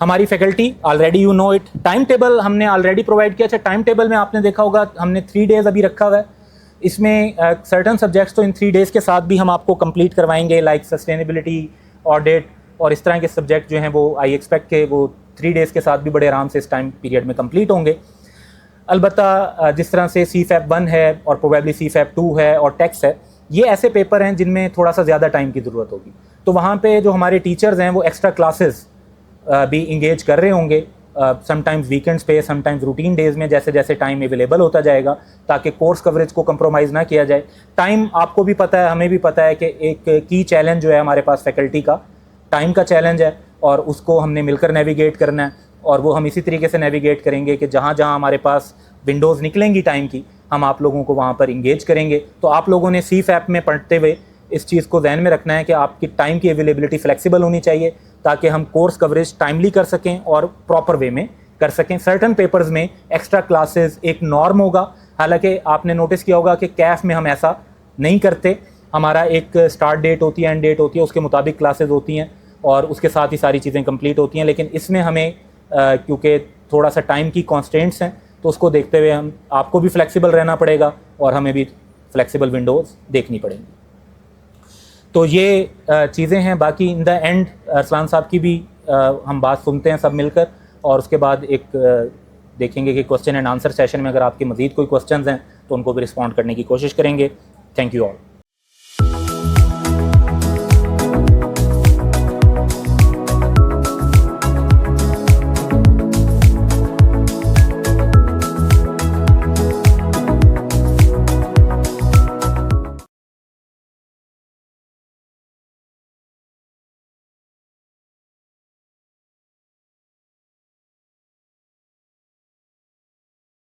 हमारी faculty already you know it, time table हमने ऑलरेडी प्रोवाइड किया। अच्छा, टाइम टेबल में आपने देखा होगा हमने 3 डेज़ अभी रखा हुआ है। इसमें सर्टन सब्जेक्ट्स तो इन 3 डेज़ के साथ भी हम आपको कंप्लीट करवाएंगे, लाइक सस्टेनेबिलिटी, ऑडिट और इस तरह के सब्जेक्ट जो हैं वो आई एक्सपेक्ट के वो 3 डेज़ के साथ भी बड़े आराम से इस टाइम पीरियड में कंप्लीट होंगे। अलबत्ता जिस तरह से CFAP 1 है और प्रोबेबली CFAP 2 है और टैक्स है, ये ऐसे पेपर हैं जिनमें थोड़ा सा ज़्यादा टाइम की ज़रूरत होगी। तो वहाँ पे जो हमारे टीचर्स हैं वो एक्स्ट्रा क्लासेस भी इंगेज कर रहे होंगे, समटाइम्स वीकेंड्स पे, समटाइम्स रूटीन डेज़ में, जैसे जैसे टाइम अवेलेबल होता जाएगा, ताकि कोर्स कवरेज को कंप्रोमाइज़ ना किया जाए। टाइम आपको भी पता है, हमें भी पता है कि एक की चैलेंज जो है हमारे पास फैकल्टी का टाइम का चैलेंज है, और उसको हमने मिलकर नेविगेट करना है। और वो हम इसी तरीके से नेविगेट करेंगे कि जहाँ जहाँ हमारे पास विंडोज़ निकलेंगी टाइम की, हम आप लोगों को वहाँ पर इंगेज करेंगे। तो आप लोगों ने CFAP में पढ़ते हुए इस चीज़ को ध्यान में रखना है कि आपकी टाइम की अवेलेबिलिटी फ्लेक्सिबल होनी चाहिए, ताकि हम कोर्स कवरेज टाइमली कर सकें और प्रॉपर वे में कर सकें। सर्टन पेपर्स में एक्स्ट्रा क्लासेस एक नॉर्म होगा, हालांकि आपने नोटिस किया होगा कि कैफ में हम ऐसा नहीं करते। हमारा एक स्टार्ट डेट होती है, एंड डेट होती है, उसके मुताबिक क्लासेस होती हैं और उसके साथ ही सारी चीज़ें कंप्लीट होती हैं। लेकिन इसमें हमें क्योंकि थोड़ा सा टाइम की कॉन्स्टेंट्स हैं, तो उसको देखते हुए हम आपको भी फ्लेक्सिबल रहना पड़ेगा और हमें भी फ्लेक्सिबल विंडोज़ देखनी पड़ेंगी। तो ये चीज़ें हैं। बाकी इन द एंड अरसलान साहब की भी हम बात सुनते हैं सब मिलकर, और उसके बाद एक देखेंगे कि क्वेश्चन एंड आंसर सेशन में अगर आपके मज़ीद कोई क्वेश्चंस हैं तो उनको भी रिस्पॉन्ड करने की कोशिश करेंगे। Thank you all.